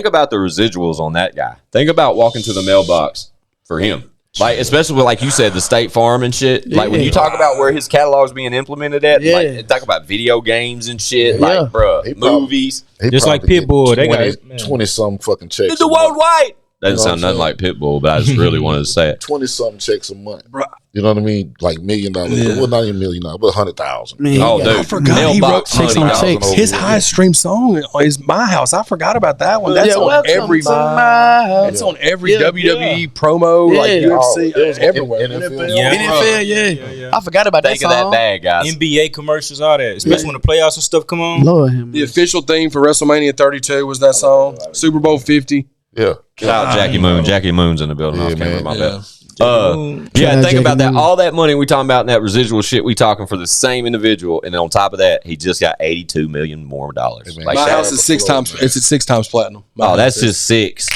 about the residuals on that guy. Think about walking to the mailbox for him. Like, especially with, like you said, the State Farm and shit. Like, when you talk about where his catalog's being implemented at, like, talk about video games and shit. Yeah. Like, bruh, He probably- movies. Just like Pitbull, they got 20-something fucking checks. The a month. worldwide. Doesn't You know sound what I'm nothing like Pitbull, but I just really wanted to say it. 20-something checks a month. You know what I mean? Like $1 million. Yeah. Well, not even $1 million, but 100,000. Man, Oh, yeah. dude. I forgot he wrote Mailbox checks on money. checks. His highest stream song is My House. I forgot about that one. That's Yeah, on welcome every to my house. That's on every Yeah. WWE promo, like Yeah. UFC, it was on everywhere. NFL. NFL, yeah. I forgot about Think that of that song. bag, guys. NBA commercials, all that, especially when the playoffs and stuff come on. Lord have The mercy. official theme for WrestleMania 32 was that song. Super Bowl 50. Yeah. Shout out Jackie Moon. Jackie Moon's in the building. I Yeah, can't remember my man. bad. Shout Yeah, out think about Jackie that. Moon. All that money we talking about in that residual shit we talking for the same individual, and then on top of that, he just got $82 million more dollars. man. Like My that. house is six times. It's at 6 times platinum. Oh, that's just six.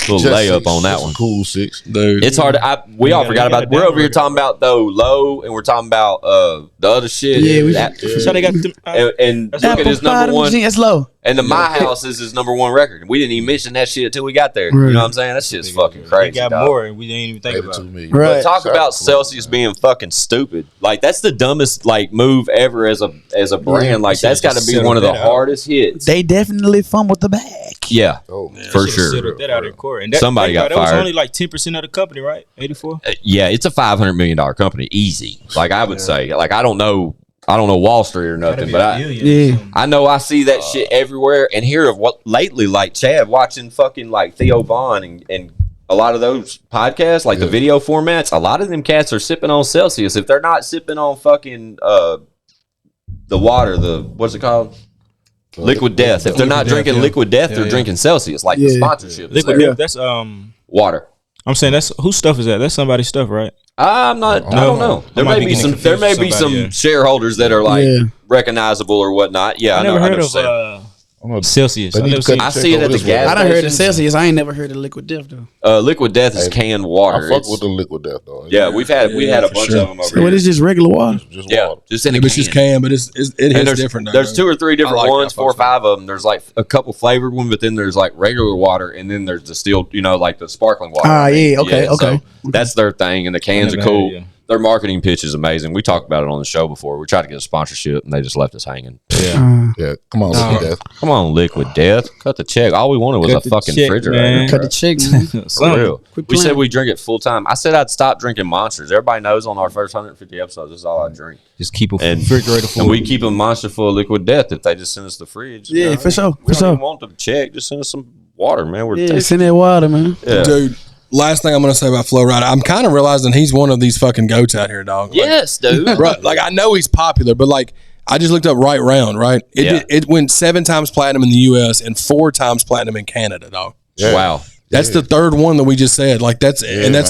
Little Just layup six. on that Just a one. Cool 6. dude. It's hard. We all gotta- forgot you about. gotta We're over here download it. talking about though low, and we're talking about the other shit. Yeah, we- That- So they got them, and look at his number Apple one. bottom, that's low. And the My House is his number one record. We didn't even mention that shit until we got there. You know what I'm saying? That shit's fucking they crazy. got dog. more, and we didn't even think about 82 it. million. Right. But talk Shout out about to Celsius being fucking stupid. Like that's the dumbest like move ever as a brand. Like that's got to be one of the hardest hits. They definitely fumbled the bag. Yeah, Oh, for Should've sure. settled that out in court. And that, Somebody got that was fired. only like 10% of the company, right? 84. Yeah, it's a $500 million company, easy. Like I would say. Like I don't know Wall Street or nothing, but I know I see that shit everywhere and hear of what lately, like Chad watching fucking like Theo Vaughn and a lot of those podcasts, like the video formats. A lot of them cats are sipping on Celsius. If they're not sipping on fucking the water, what's it called? Liquid Death. If they're not drinking Liquid Death, they're drinking Celsius. Like the sponsorship. is Liquid there. Death, that's Water. I'm saying that's whose stuff is that? That's somebody's stuff, right? I'm not. I don't know. There might may be be some. getting There may confused be with some somebody, yeah. shareholders that are like Yeah. recognizable or whatnot. Yeah, I know. never I heard know of what you're saying. Celsius. They I need never to cut seen I check see it over at the this gas way. I done heard of stations. Celsius. I ain't never heard of Liquid Death though. Liquid Death is canned water. I fuck It's- with the Liquid Death though. yeah, we had a bunch of them over So what here. is just regular water? Just Yeah, water. just in a It was just can. but it And hits there's different. though, there's bro. 2 or 3 different I like ones, that 4 or fucking 5 of them. There's like a couple flavored ones, but then there's like regular water, and then there's distilled, like the sparkling water. Ah, yeah, okay. So that's their thing, and the cans are never had cool. it, yeah. Their marketing pitch is amazing. We talked about it on the show before. We tried to get a sponsorship, and they just left us hanging. Yeah. Come on, Liquid Death. Come on, Liquid Death. Cut the check. All we wanted was Cut a the fucking check, refrigerator. man. Cut the check, man. For real. Quit We said playing. we drink it full time. I said I'd stop drinking Monsters. Everybody knows on our first 150 episodes, this is all I drink. Just keep a And, refrigerator full. and we keep a Monster full of Liquid Death if they just send us the fridge. Yeah, You know? for sure. We For don't sure. even want the check. Just send us some water, man. We're Yeah, tasty. send that water, man. Yeah. Dude, last thing I'm gonna say about Flo Rida, I'm kind of realizing he's one of these fucking goats out here, dog. Like, Yes, dude. bro, like I know he's popular, but like I just looked up Right Round, right? It went 7 times platinum in the U.S. and 4 times platinum in Canada, dog. Yeah. Wow. That's the third one that we just said. Like that's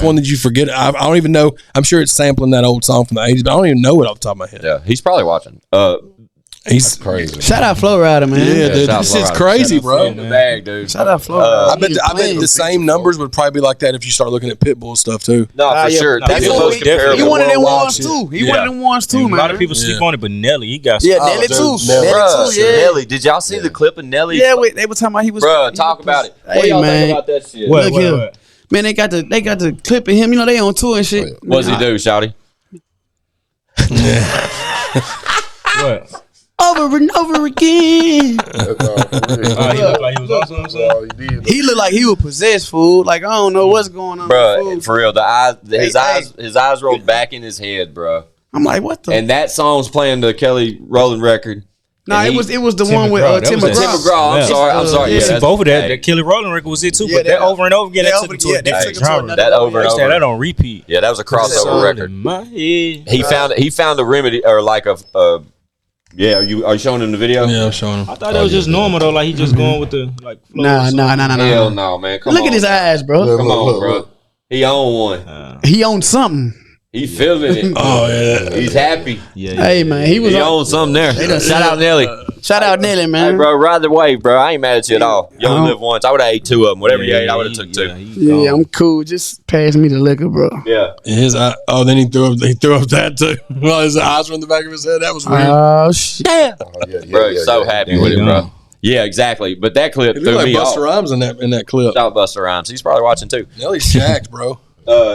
one that you forget. I don't even know. I'm sure it's sampling that old song from the 80s, but I don't even know it off the top of my head. Yeah, he's probably watching. He's Crazy. Shout out Flo Rida, man. Yeah, dude, shout out this Flo shit's Rida. crazy, bro. in the bag, dude. Shout out Flo Rida. I bet the same numbers would probably be like that if you start looking at Pitbull stuff too. No, for yeah. sure. No, That's the Pitbull, most he definitely- He comparable. one of them worldwide ones shit. too. He one of them ones too, a man. lot of people sleep on it, but Nelly, he got Yeah, some- Nelly too. Nelly. Nelly too. Yeah. Nelly, did y'all see the clip of Nelly? Yeah, wait, they were talking about he was. Bruh, talk about it. What do Hey, y'all man. think about that shit? What, Look what, here. what? Man, they got the clip of him. You know they on tour and shit. What does he do, Shawty? What? Over and over again. That's all for real. He looked like he was on something. That's all he did. He looked like he was possessed, fool. Like I don't know what's going on, Bruh, fool. for real, his eyes rolled back in his head, bruh. I'm like, what the? And that song's playing the Kelly Rowland record. Nah, it was the Tim one with McGraw. That Tim was McGraw. that. Tim McGraw. I'm sorry. Yeah, Yeah, see, that's- both of that. hey, That Kelly Rowland record was it too, Yeah, but that over and over again, that took it to a they different took it to genre. another that level. over and They over. said that on repeat. Yeah, that was a crossover Soul record. in my head. He found a remedy or like a. Yeah, are you showing him the video? Yeah, I'm showing him. I thought that was just normal though. Like he just going with the like. flow Nah. or something. Hell no, man. Come Look on. at his eyes, bro. Look, Come look, on, look, bro. look. He own one. He owned something. He feeling it. Oh yeah. He's happy. Yeah. Hey man, he was He on. owns something there. Shout out Nelly. Shout out Nelly, man. Hey, bro, ride the wave, bro. I ain't mad at you at all. You only Uh-huh. live once. I would have ate two of them. Whatever you ate, I would have took two. Yeah, I'm cool. Just pass me the liquor, bro. Yeah. His eye, then he threw up that too. Well, his eyes were in the back of his head. That was weird. Oh shit. Yeah, Bro, he's so happy with it, yeah. bro. Yeah, exactly. But that clip He threw looked like me off. Busta Rhymes in that clip. Shout out Busta Rhymes. He's probably watching too. Nelly's jacked, bro.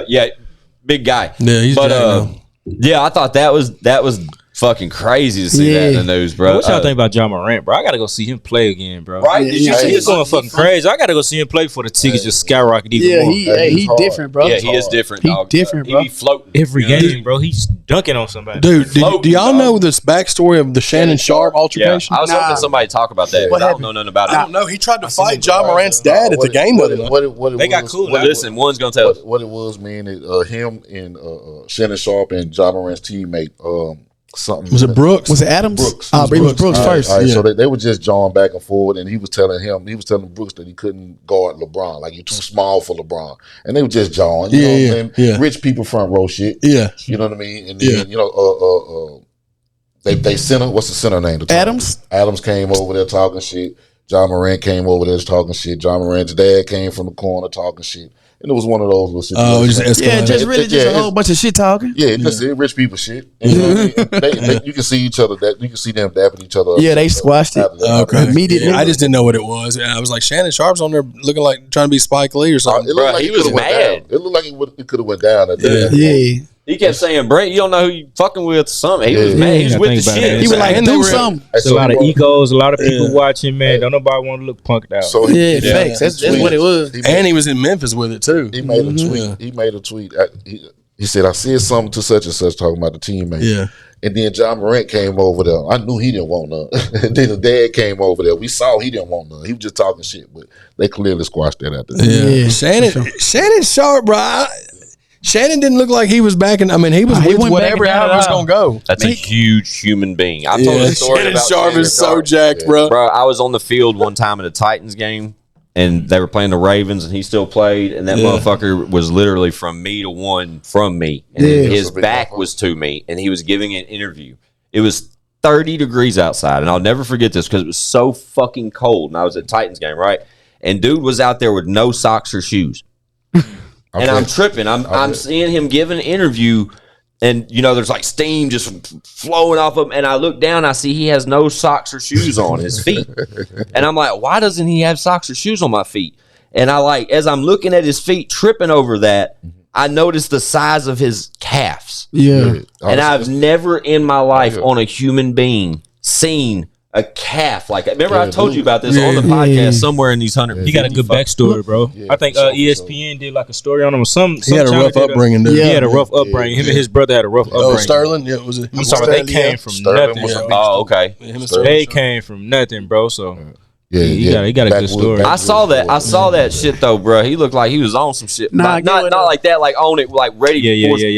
Yeah, big guy. Yeah, he's But jacked. yeah, I thought that was fucking crazy to see that in the news, bro. What y'all think about John Morant, bro? I gotta go see him play again, bro. Right? Did you see He's his going fucking crazy. I gotta go see him play before the tickets just skyrocket even Yeah, more. he hard. different, bro. Yeah, he is different, He dog. different, He bro. be floating. Every You know? game, bro, he's dunking on somebody. Dude, do floating, y'all dog. know this backstory of the Shannon Sharp Yeah, altercation? I was hoping somebody talk about that, but I don't know nothing about I it. don't know. He tried to fight John Morant's dad at the game the other night. They got cool. Well, listen, one's gonna tell us. What it was, man, him and Shannon Sharp and John Morant's teammate, something. Was it Brooks? Was it Adams? Brooks. Oh, it was Brooks All first. right, Yeah. so they were just jawing back and forward, and he was telling Brooks that he couldn't guard LeBron, like you're too small for LeBron, and they were just jawing. You know what I'm saying? Rich people front row shit. Yeah. You know what I mean? And then they center. What's the center name? Adams? Adams came over there talking shit. John Morant came over there talking shit. John Morant's dad came from the corner talking shit. And it was one of those little Oh, situations. just Yeah, escalated. just really just a whole bunch of shit talking. Yeah, just rich people shit. And, you know what I mean? You can see each other. You can see them dapping each other up. Yeah, they squashed it. Okay. Immediately. I just didn't know what it was. And I was like, Shannon Sharp's on there looking like trying to be Spike Lee or something. It looked Bro, like he it was coulda went mad. down. It looked like it could have went down. At that point. Yeah. He kept saying, Brent, you don't know who you fucking with. Something. He was mad. He was Yeah, with think the about shit. it. He was like, And they do were- something. Hey, There's a so lot he of wrote- egos, a lot of people watching, man. Don't nobody want to look punked out. So Yeah, facts. That's what it was. And he was in Memphis with it too. He made a tweet. He made a tweet. He said, "I said something to such and such talking about the teammate." Yeah. And then John Morant came over there. I knew he didn't want none. And then the dad came over there. We saw he didn't want none. He was just talking shit, but they clearly squashed that after that. Yeah. Yeah. Shannon Sharp, bro. Shannon didn't look like he was backing. I mean, he was He with wasn't whatever backing down how it was at all. going to go. That's a huge human being. I told a story Shannon about Sharp Shannon is so Sharp. jacked, bro. Bro, I was on the field one time at a Titans game, and they were playing the Ravens, and he still played, and that motherfucker was literally from me to one from me, and his back was to me, and he was giving an interview. It was 30 degrees outside, and I'll never forget this because it was so fucking cold, and I was at Titans game, right? And dude was out there with no socks or shoes. And I'm tripping. I'm seeing him give an interview, and you know, there's like steam just flowing off him. And I look down, I see he has no socks or shoes on his feet, and I'm like, why doesn't he have socks or shoes on my feet? And I like, as I'm looking at his feet, tripping over that, I noticed the size of his calves. Yeah. And I've never in my life on a human being seen a calf like that. Remember, I told you about this on the podcast somewhere in these 100. He got a good backstory, bro. I think ESPN did like a story on him. He had a rough upbringing, dude. He had a rough upbringing. Him and his brother had a rough upbringing. Oh, Sterling? Yeah, was it? I'm sorry, they came from nothing. Oh, okay. They came from nothing, bro. So Yeah, he got a good story. I saw that shit though, bro. He looked like he was on some shit. Nah, not like that, like on it, like ready.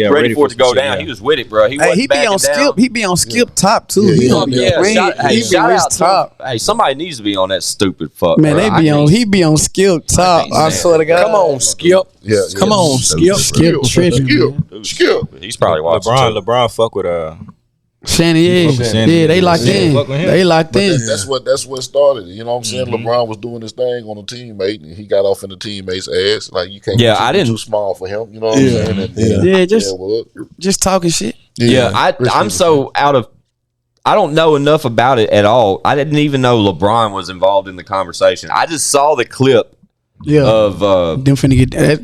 ready for it to go some down. shit, He was with it, bro. He Hey, wasn't he be backing on down. Skip. He be on Skip top too. Yeah, He yeah. on Yeah, man, shout, he be shout his out top. to him. Hey, somebody needs to be on that stupid fuck. Man, bro. he be on Skip top. can't I stand swear to God. Come on, Skip. Yeah, Come on, Skip. Skip tripping. Skip. He's probably watching. LeBron fuck with Shannon, yeah, they locked in. Fuck with him. They locked in. That's what started it. You know what I'm saying? LeBron was doing his thing on a teammate, and he got off in the teammate's ass. Like you can't. Yeah, be I didn't- too small for him. You know what I'm saying? And, Yeah, just well, just talking shit. Yeah, I'm so out of. I don't know enough about it at all. I didn't even know LeBron was involved in the conversation. I just saw the clip Yeah, of them finna get that.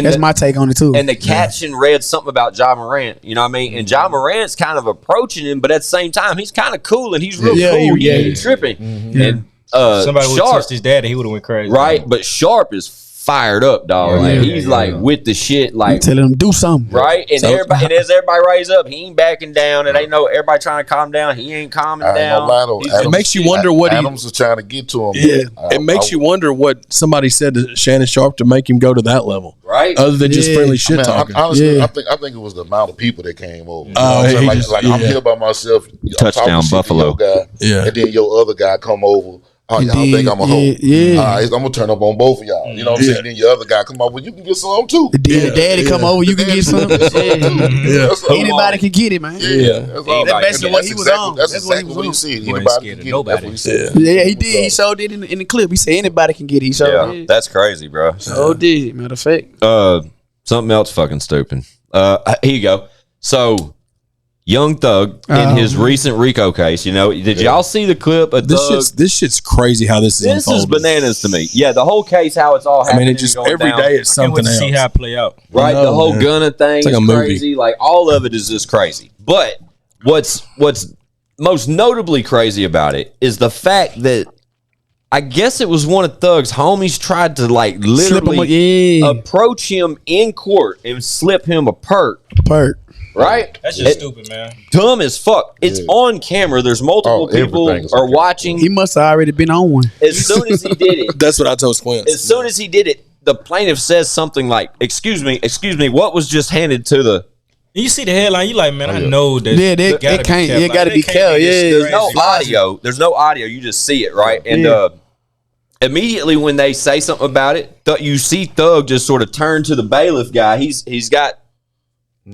That's my take on it too. and the caption read something about John Morant. You know what I mean? And John Morant's kind of approaching him, but at the same time, he's kind of cool and he's real cool. He's tripping. And Somebody would have Sharp, touched his daddy, he would have went crazy. right? But Sharp is fired up, dog. Like he's like with the shit, like telling him do something, right? And everybody, and as everybody raise up, he ain't backing down. And they know everybody trying to calm down. He ain't calming down. It makes you wonder what Adams was trying to get to him. Yeah, it makes you wonder what somebody said to Shannon Sharp to make him go to that level, right? Other than just friendly shit talking. Honestly, I think it was the amount of people that came over. I'm here by myself. Touchdown Buffalo, guy, and then your other guy come over. Oh, y'all think I'm a hoe? I'm gonna turn up on both of y'all. You know what I'm saying? Then your other guy come over, you can get some too. Then daddy come over, you can get some. Anybody can get it, man. That's what he was on. That's exactly what he said. Anybody can get it. That's what he said. Yeah, he did. He showed it in the clip. He said anybody can get it. He showed it. That's crazy, bro. So did. Matter of fact. Something else fucking stupid. Here you go. So Young Thug in his recent RICO case, you know, did y'all see the clip of this shit's crazy how this is This unfolded. is bananas to me. Yeah, the whole case, how it's all happening. I mean, it just every day it's something else. See how it play out. Right, the whole Gunna thing like is crazy. Like all of it is just crazy. But what's most notably crazy about it is the fact that I guess it was one of Thug's homies tried to like literally approach him in court and slip him a perk. Right? That's just stupid, man. Dumb as fuck. It's on camera. There's multiple people are watching. He must have already been on one. As soon as he did it. That's what I told Squint. As soon as he did it, the plaintiff says something like, excuse me, what was just handed to the... You see the headline, you like, man, I know that. Yeah, it can't. It got to be kept. Yeah, there's no audio. There's no audio. You just see it, right? And immediately when they say something about it, you see Thug just sort of turn to the bailiff guy. He's got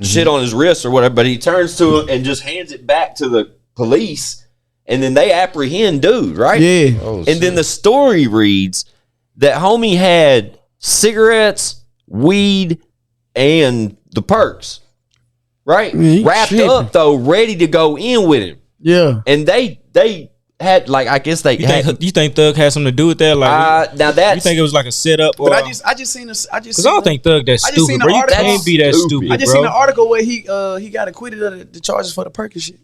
shit on his wrist or whatever, but he turns to him and just hands it back to the police, and then they apprehend dude, right? Yeah. And then the story reads that homie had cigarettes, weed, and the perks, right? Wrapped up though, ready to go in with him. Yeah. And they had like, I guess they you think Thug had something to do with that? Like, now that's, you think it was like a setup? But I just seen this. Because I don't think Thug that stupid, bro. You can't be that stupid. I just seen an article where he got acquitted of the charges for the perk and shit.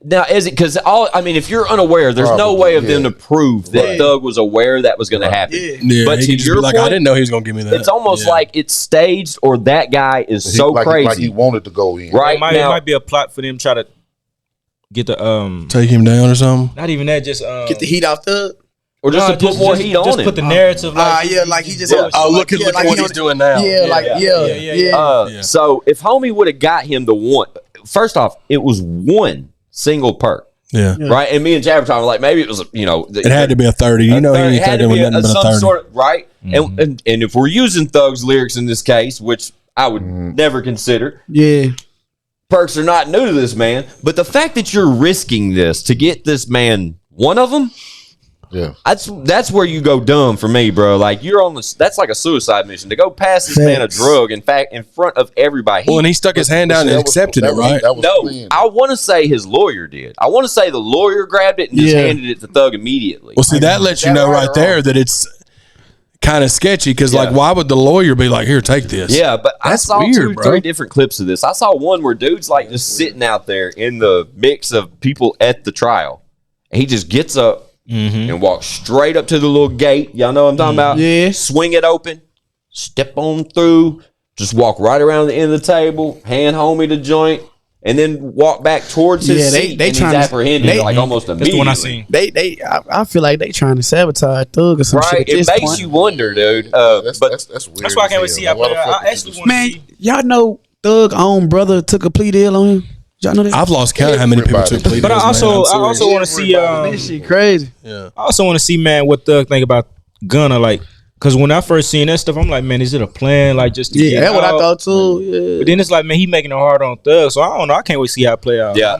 Now, is it because if you're unaware, there's no way of them to prove that Thug was aware that was going to happen. Yeah, but to your point, I didn't know he was going to give me that. It's almost like it's staged, or that guy is crazy. Like he wanted to go in. Right. It might be a plot for them to try to get the take him down or something. Not even that, just get the heat off Thug. Or just to put more heat on just it. Put the narrative like like he just look at what he's doing now. So if homie would have got him the one, first off, it was one single perk. Yeah. Right. And me and Chad were talking like maybe it was it had to be a 30. You know, he had to be nothing but a 30. Sort of, right. And if we're using Thug's lyrics in this case, which I would never consider. Yeah. Perks are not new to this man, but the fact that you're risking this to get this man one of them, that's where you go dumb for me, bro. Like you're on this. That's like a suicide mission to go pass this man a drug. In fact, in front of everybody. And he stuck his hand out and accepted it, right? No, I want to say his lawyer did. I want to say the lawyer grabbed it and just handed it to Thug immediately. Well, see, that lets you know right there that it's kind of sketchy because, like, why would the lawyer be like, "Here, take this"? Yeah, but that's I saw weird, 3 different clips of this. I saw one where dude's like just sitting out there in the mix of people at the trial, and he just gets up and walks straight up to the little gate. Y'all know what I'm talking about? Yeah. Swing it open, step on through, just walk right around the end of the table, hand homie the joint, and then walk back towards his seat. They trying to apprehend him like almost immediately. That's the one I seen. I feel like they trying to sabotage Thug or some shit. Right, it makes you wonder, dude. But that's weird. That's why I can't wait to see how play out. I actually want to see. Y'all know Thug's own brother took a plea deal on him. Y'all know that? I've lost count of how many people took plea deals. But I also want to see. This shit crazy. Yeah. I also want to see, man, what Thug think about Gunna, like. Because when I first seen that stuff, I'm like, man, is it a plan? Like, just to get that's what I out? thought too. Yeah. But then it's like, man, he making it hard on Thug. So I don't know. I can't wait to see how it play out. Yeah.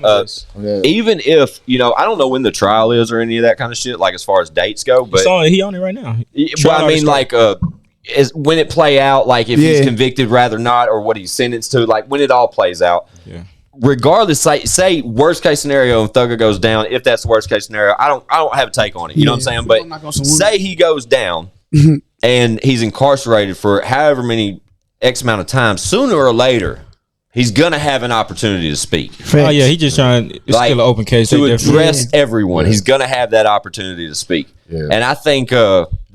Even if, I don't know when the trial is or any of that kind of shit, like as far as dates go. But he on it right now. Well, I mean, like, is when it play out, like if he's convicted, rather not, or what he's sentenced to, like when it all plays out. Yeah. Regardless, say worst case scenario, and Thugger goes down. If that's the worst case scenario, I don't have a take on it. You know what I'm saying? But say he goes down. And he's incarcerated for however many X amount of time, sooner or later, he's going to have an opportunity to speak. Oh, yeah, he just trying, it's still an open case. To address everyone. He's going to have that opportunity to speak. Yeah. And I think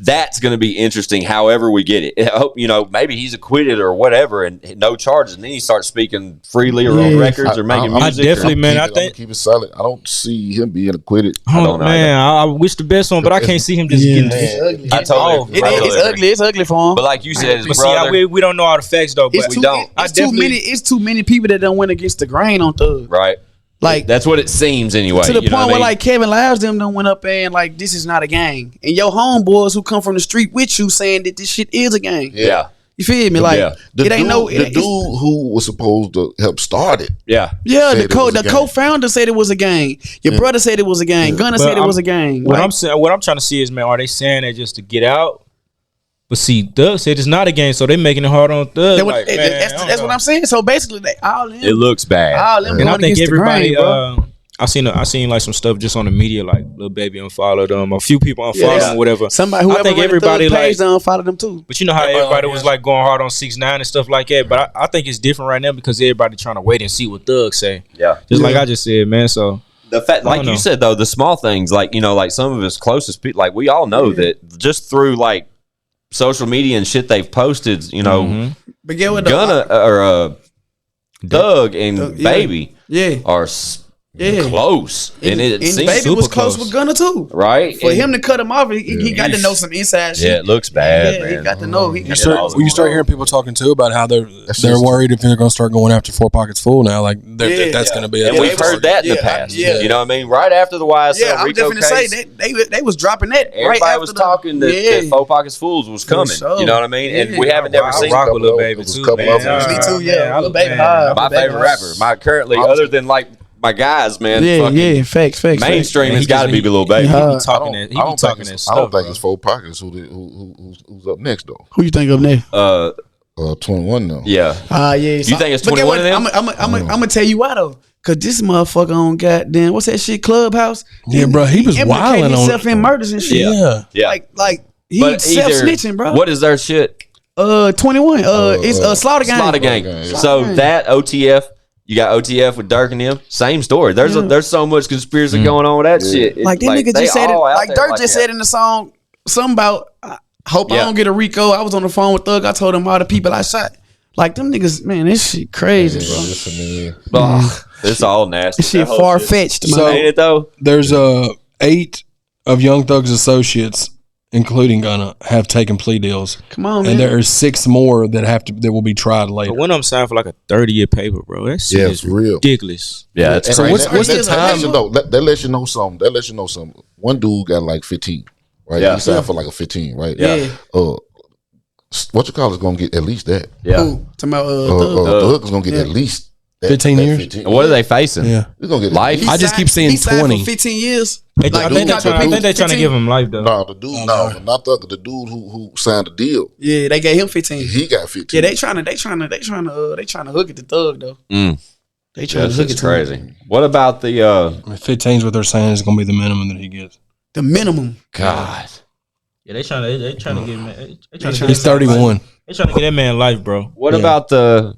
that's going to be interesting. However we get it, I hope maybe he's acquitted or whatever, and no charges, and then he starts speaking freely or on records or making music. I definitely, man. I think keep it solid. I don't see him being acquitted. I don't know. Man, I wish the best one, but I can't see him just getting. It's ugly. It's ugly for him. But like you said, but see, we don't know all the facts though. But we don't. It's too many people that don't went against the grain on Thug. Right. Like that's what it seems anyway. To the point where like Kevin Lives them done went up and like this is not a gang, and your homeboys who come from the street with you saying that this shit is a gang. Yeah, you feel me? Like the dude who was supposed to help start it. Yeah. The co-founder said it was a gang. Your brother said it was a gang. Gunna said it was a gang. What I'm trying to see is, man, are they saying that just to get out? But see, Thug said it's not a game, so they making it hard on Thug. That's what I'm saying. So basically, they all in. It looks bad. All in and I think everybody. Grain, I seen like some stuff just on the media, like Lil Baby unfollowed them, a few people unfollowed them, whatever. I think everybody like unfollowed them too. But you know how everybody was like going hard on 6ix9ine and stuff like that. But I think it's different right now because everybody trying to wait and see what Thug say. Yeah, just like I just said, man. So the fact, like you said though, the small things, like like some of his closest people, like we all know that just through like social media and shit they've posted, But get what Gunna or Thug and Baby are close, and it seems Baby super was close with Gunna too, right? For him to cut him off, he got to know some inside shit. Yeah, it looks bad. Man. He got to know. You start hearing people talking too about how they're worried if they're going to start going after 4 Pockets Full now. Like that's going to be. And we've heard that in the past. You know what I mean? Right after the YSL I'm Rico definitely case, say they was dropping that. Everybody right was talking that 4 Pockets Fools was coming. You know what I mean? And we haven't never seen rock with Lil Baby too. Me too. Yeah, Lil Baby. My favorite rapper. My currently, other than like my guys, man. Facts. Mainstream has got to be Lil Baby. He be talking that stuff. I don't think it's 4 Pockets who's up next though. Who you think up next? 21 though. Yeah. You think it's 21 of them? I'm gonna tell you why though. Cause this motherfucker on goddamn what's that shit Clubhouse? Yeah, bro, he was wilding on himself in murders and shit. Yeah. Like he self snitching, bro. What is their shit? 21. It's Slaughter Gang. Slaughter Gang. So that OTF. You got OTF with Dirk and them. Same story. There's so much conspiracy going on with that shit. Like that nigga just said it. Like Dirk just said in the song something about I hope I don't get a Rico. I was on the phone with Thug. I told him all the people I shot. Like them niggas, man, this shit crazy, bro. It's all nasty. This shit far fetched. So ain't it though? There's 8 of Young Thug's associates, including Gunna, have taken plea deals. Come on, man. And there are 6 more that will be tried later. But one of them signed for like a 30-year paper, bro. That shit is real ridiculous. Yeah, it's so crazy. what's the time? That lets you know something. One dude got like 15, right? He signed for like a 15, right? Yeah. What you call is gonna get at least that. Yeah. Talking about Thug is gonna get at least 15 years. And what are they facing? Yeah. He's gonna get life. I just keep seeing 20. For 15 years. I think they're trying to give him life though. No, the dude, not Thug. The dude who signed the deal. Yeah, they gave him 15. He got 15. Yeah, they trying to hook it to Thug though. They trying to hook it to crazy. him. What about the 15's what they're saying is going to be the minimum that he gets. The minimum. God. Yeah, they trying to get him. He's 31. They trying to get that man life, bro. What about to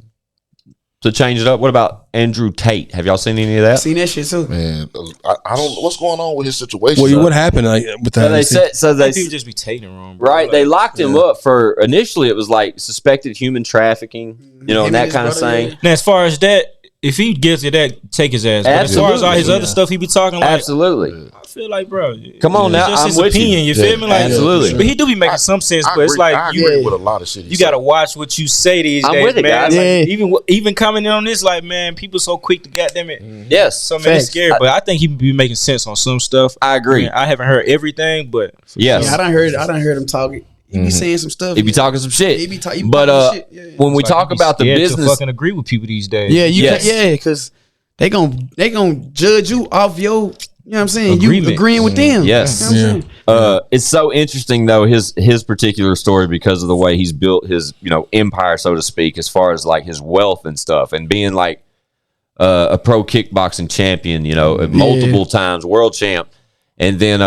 change it up? What about Andrew Tate? Have y'all seen any of that? Seen that shit too. Man, I don't know what's going on with his situation. Well, what happened with that? They just be taking him wrong, bro. Right? They locked him up for initially it was like suspected human trafficking, and that kind of thing. Now, as far as that, if he gets it, that take his ass. But as far as all his other stuff, he be talking like absolutely. I feel like, bro, come on now, just I'm his with opinion. You feel me? Like, absolutely. But he do be making some sense. But it's like I agree with a lot of shit. You got to watch what you say these days, with it, man. guys. Like, even commenting on this, like, man, people so quick to goddamn it. Yes, so man, it's scary. But I think he be making sense on some stuff. I agree. I haven't heard everything, but yes, I done heard him talking. He be saying some stuff. He be talking some shit. He be talking shit. When we talk about the business, to fucking agree with people these days. Yeah, because they gonna judge you off your, you know what I'm saying? You agreeing with them. Yes. You know what I'm saying? It's so interesting though, his particular story because of the way he's built his, empire, so to speak, as far as like his wealth and stuff, and being like a pro kickboxing champion, multiple times world champ, and then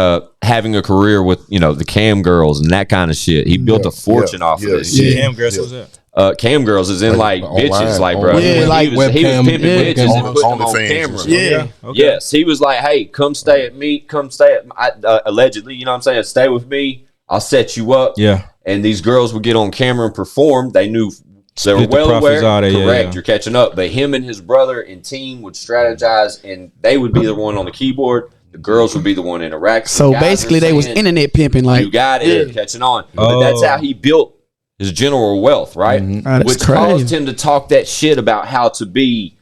having a career with, the cam girls and that kind of shit. He built a fortune off of this shit. Cam girls, what's that? Cam girls is in like bitches, like bro. Yeah, he was pimping bitches and putting them on OnlyFans. camera. Yeah. Okay. Yes, he was like, "Hey, come stay at me. Come stay at allegedly. You know what I'm saying? Stay with me. I'll set you up. Yeah. And these girls would get on camera and perform. They knew they were well aware. Correct. You're catching up. But him and his brother and team would strategize, and they would be the one on the keyboard. The girls would be the one interacting. So basically, they was internet pimping. Like, you got it, catching on. But that's how he built his general wealth, right? Which caused him to talk that shit about how to be,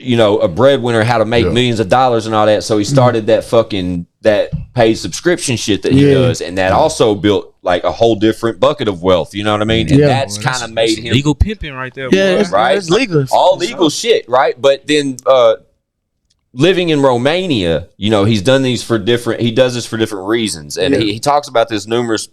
a breadwinner, how to make millions of dollars and all that. So he started that paid subscription shit that he does, and that also built like a whole different bucket of wealth. You know what I mean? And that's kind of made him legal pimping right there. Yeah, right. It's legal, all legal shit, right? But then living in Romania, he's done these for different. He does this for different reasons, and he talks about this numerous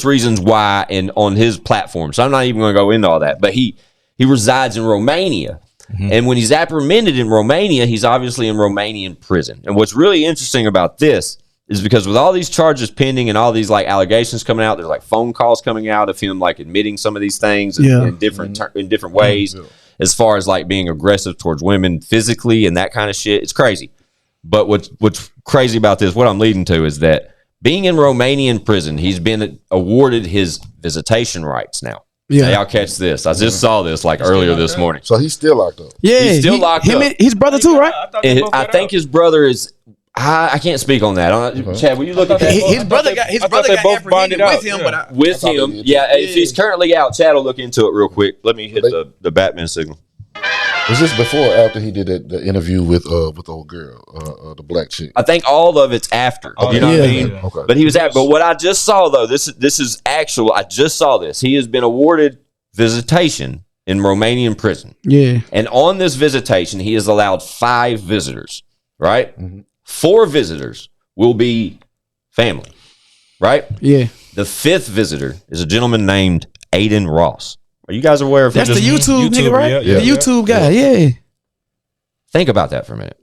reasons why, and on his platform. So I'm not even going to go into all that. But he resides in Romania. And when he's apprehended in Romania, he's obviously in Romanian prison. And what's really interesting about this is because with all these charges pending and all these like allegations coming out, there's like phone calls coming out of him like admitting some of these things in different ways, as far as like being aggressive towards women physically and that kind of shit. It's crazy. But what's crazy about this, what I'm leading to, is that being in Romanian prison, he's been awarded his visitation rights now. Yeah, now y'all catch this. I just saw this like earlier this morning. So he's still locked up. Yeah, he's still locked up. His brother too, right? I think his brother is. I can't speak on that. Chad, will you look at that? His brother got apprehended with him, but with him, if he's currently out, Chad will look into it real quick. Let me hit the Batman signal. Was this before or after he did the interview with the old girl, the black chick? I think all of it's after. You know what I mean? Okay. But he was at. But what I just saw though, this is actual. I just saw this. He has been awarded visitation in Romanian prison. Yeah. And on this visitation, he is allowed 5 visitors. Right? 4 visitors will be family. Right? Yeah. The 5th visitor is a gentleman named Aiden Ross. Are you guys aware of that's the YouTube nigga, right? The YouTube guy, yeah. Think about that for a minute.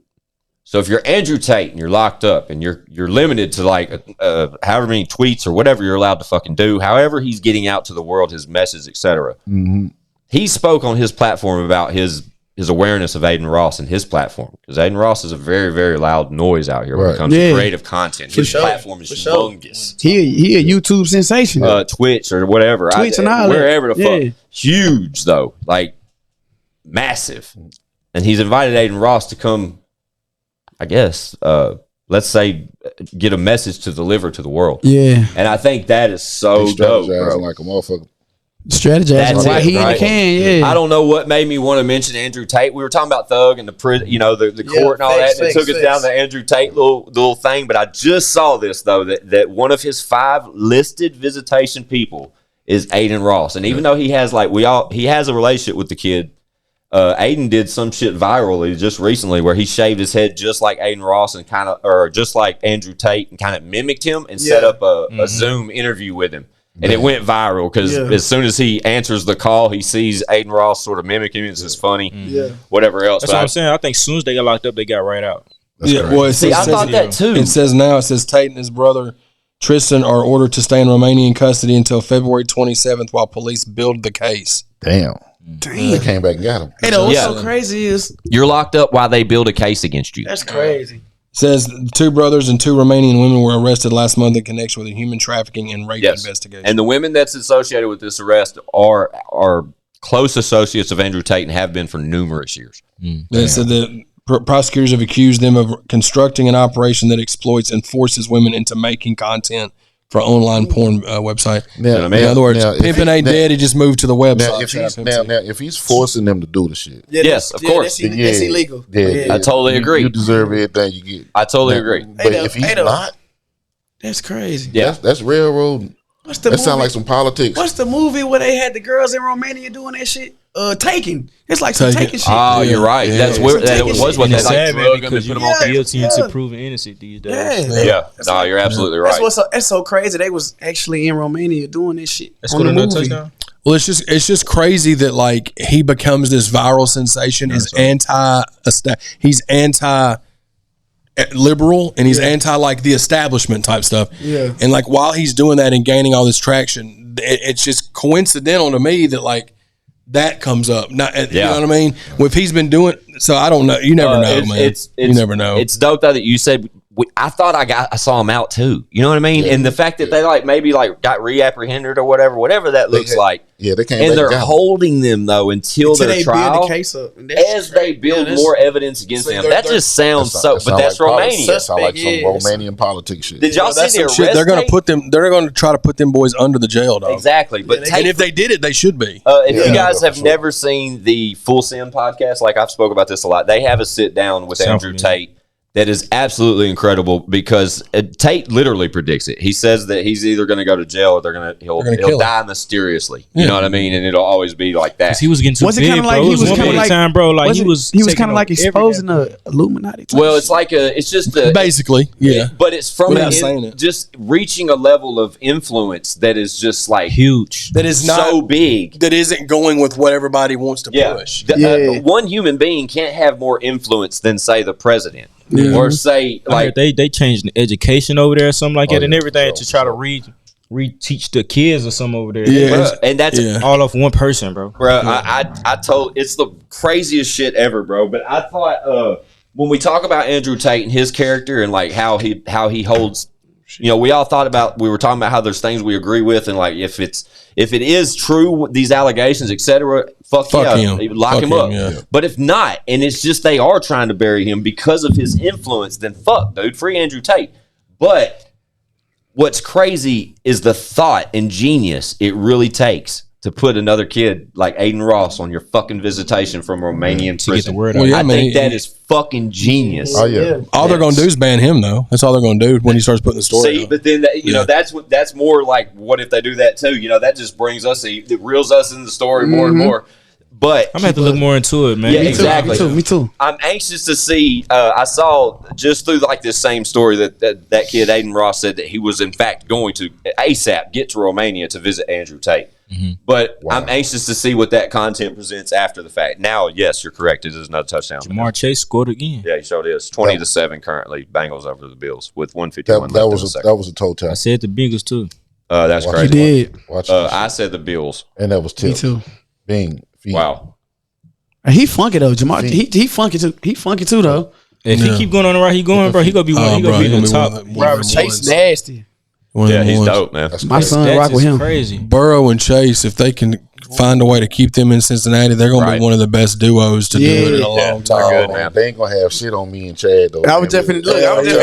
So if you're Andrew Tate and you're locked up and you're limited to like however many tweets or whatever you're allowed to fucking do, however he's getting out to the world, his message, etc. He spoke on his platform about his awareness of Aiden Ross and his platform, because Aiden Ross is a very, very loud noise out here when it comes to creative content. His platform is humongous. He a YouTube sensation. Twitch or whatever. Tweets and all wherever the fuck. Huge though, like massive. And he's invited Aiden Ross to come, I guess, let's say, get a message to deliver to the world. Yeah. And I think that is so dope, bro. Like a motherfucker. Strategizing why he can, I don't know what made me want to mention Andrew Tate. We were talking about Thug and the court and all that, and it took us down the Andrew Tate little thing. But I just saw this though, that one of his 5 listed visitation people is Aiden Ross, and even though he has he has a relationship with the kid, Aiden did some shit virally just recently where he shaved his head just like Aiden Ross and or just like Andrew Tate and kind of mimicked him and set up a Zoom interview with him. And it went viral because as soon as he answers the call, he sees Aiden Ross sort of mimicking him. It's just funny. Whatever else. That's what I'm saying. I think as soon as they got locked up, they got right out. Well, I thought that too. It says Tate and his brother Tristan are ordered to stay in Romanian custody until February 27th while police build the case. Damn. They came back and got him. Hey, what's so crazy is you're locked up while they build a case against you. That's crazy. Says 2 brothers and 2 Romanian women were arrested last month in connection with a human trafficking and rape investigation. And the women that's associated with this arrest are close associates of Andrew Tate and have been for numerous years. They said that prosecutors have accused them of constructing an operation that exploits and forces women into making content for online porn website. Now, in other words, pimping ain't dead. He just moved to the website. If he's forcing them to do the shit, yes, of course, that's illegal. I totally agree. You deserve everything you get. I totally agree. But if he's not, that's crazy. Yeah, that's railroad. That sounds like some politics. What's the movie where they had the girls in Romania doing that shit? Taken. It's like some Taken shit. Oh, you're right. That's where that was what they like drug them and put them on guilty until proven innocent these days. Yeah. No, you're absolutely right. That's so crazy. They was actually in Romania doing this shit. Let's go to another touchdown. Well, it's just crazy that like he becomes this viral sensation. He's anti-liberal and he's anti like the establishment type stuff. Yeah. And like while he's doing that and gaining all this traction, it's just coincidental to me that like that comes up. You know what I mean? If he's been doing, so I don't know. You never know, man. You never know. It's dope though that you said I thought I saw him out too. You know what I mean? And the fact that they like maybe like got reapprehended or whatever that looks like. Yeah, they can't. And they're holding them though until their trial. Build the case up. As they build more evidence against them, that just sounds so. But that's Romania. That sounds like some Romanian politics shit. Did y'all see the arrest? They're going to put them. They're going to try to put them boys under the jail, dog. Exactly. But and if they did it, they should be. If you guys have never seen the Full Send podcast, like I've spoke about this a lot, they have a sit down with Andrew Tate. That is absolutely incredible because Tate literally predicts it. He says that he's either going to go to jail or he'll die mysteriously. You know what I mean? And it'll always be like that. He was getting too big, bro. He was kind of like time, bro. Like he was kind of like exposing the Illuminati. Well, it's like it's just basically, yeah. But it's from just reaching a level of influence that is just like huge. That is not so big. That isn't going with what everybody wants to push. One human being can't have more influence than say the president. Or say like they changed the education over there or something like that and everything to try to reteach the kids or something over there. Yeah, bro, and that's all off one person, bro. Bro, I told it's the craziest shit ever, bro. But I thought when we talk about Andrew Tate and his character and like how he holds, we all we were talking about how there's things we agree with and like if it is true these allegations etc. Fuck him. Lock him up. Yeah. But if not, and it's just they are trying to bury him because of his influence, then fuck, dude, free Andrew Tate. But what's crazy is the thought and genius it really takes to put another kid like Aiden Ross on your fucking visitation from Romanian prison. Get the word out. I think that is fucking genius. Oh yeah. All they're gonna do is ban him though. That's all they're gonna do when he starts putting the story. See, but then that's more like what if they do that too? That just brings us it reels us in the story more and more. But I'm gonna have to look more into it, man. Yeah, exactly. Me too. I'm anxious to see. I saw just through like this same story that kid Aiden Ross said that he was in fact going to ASAP get to Romania to visit Andrew Tate. Mm-hmm. But I'm anxious to see what that content presents after the fact. Now, yes, you're correct. It is another touchdown. Jamar Chase scored again. Yeah, he showed is 20-7 currently. Bengals over the Bills with 151. That was a toe tap. I said the Bengals too. That's crazy. You did. I said the Bills, and that was tip. Me too. Bing. Wow. He funky though, Jamar. He funky too. He funky too though. If he keep going on the right, he going, bro. He gonna be one. He gonna be the top. Robert Chase nasty. Yeah, he's dope, man. My son rock with him. Crazy. Burrow and Chase, if they can find a way to keep them in Cincinnati, they're going to be one of the best duos to do it in a long time. Good, man. They ain't going to have shit on me and Chad, though. I was definitely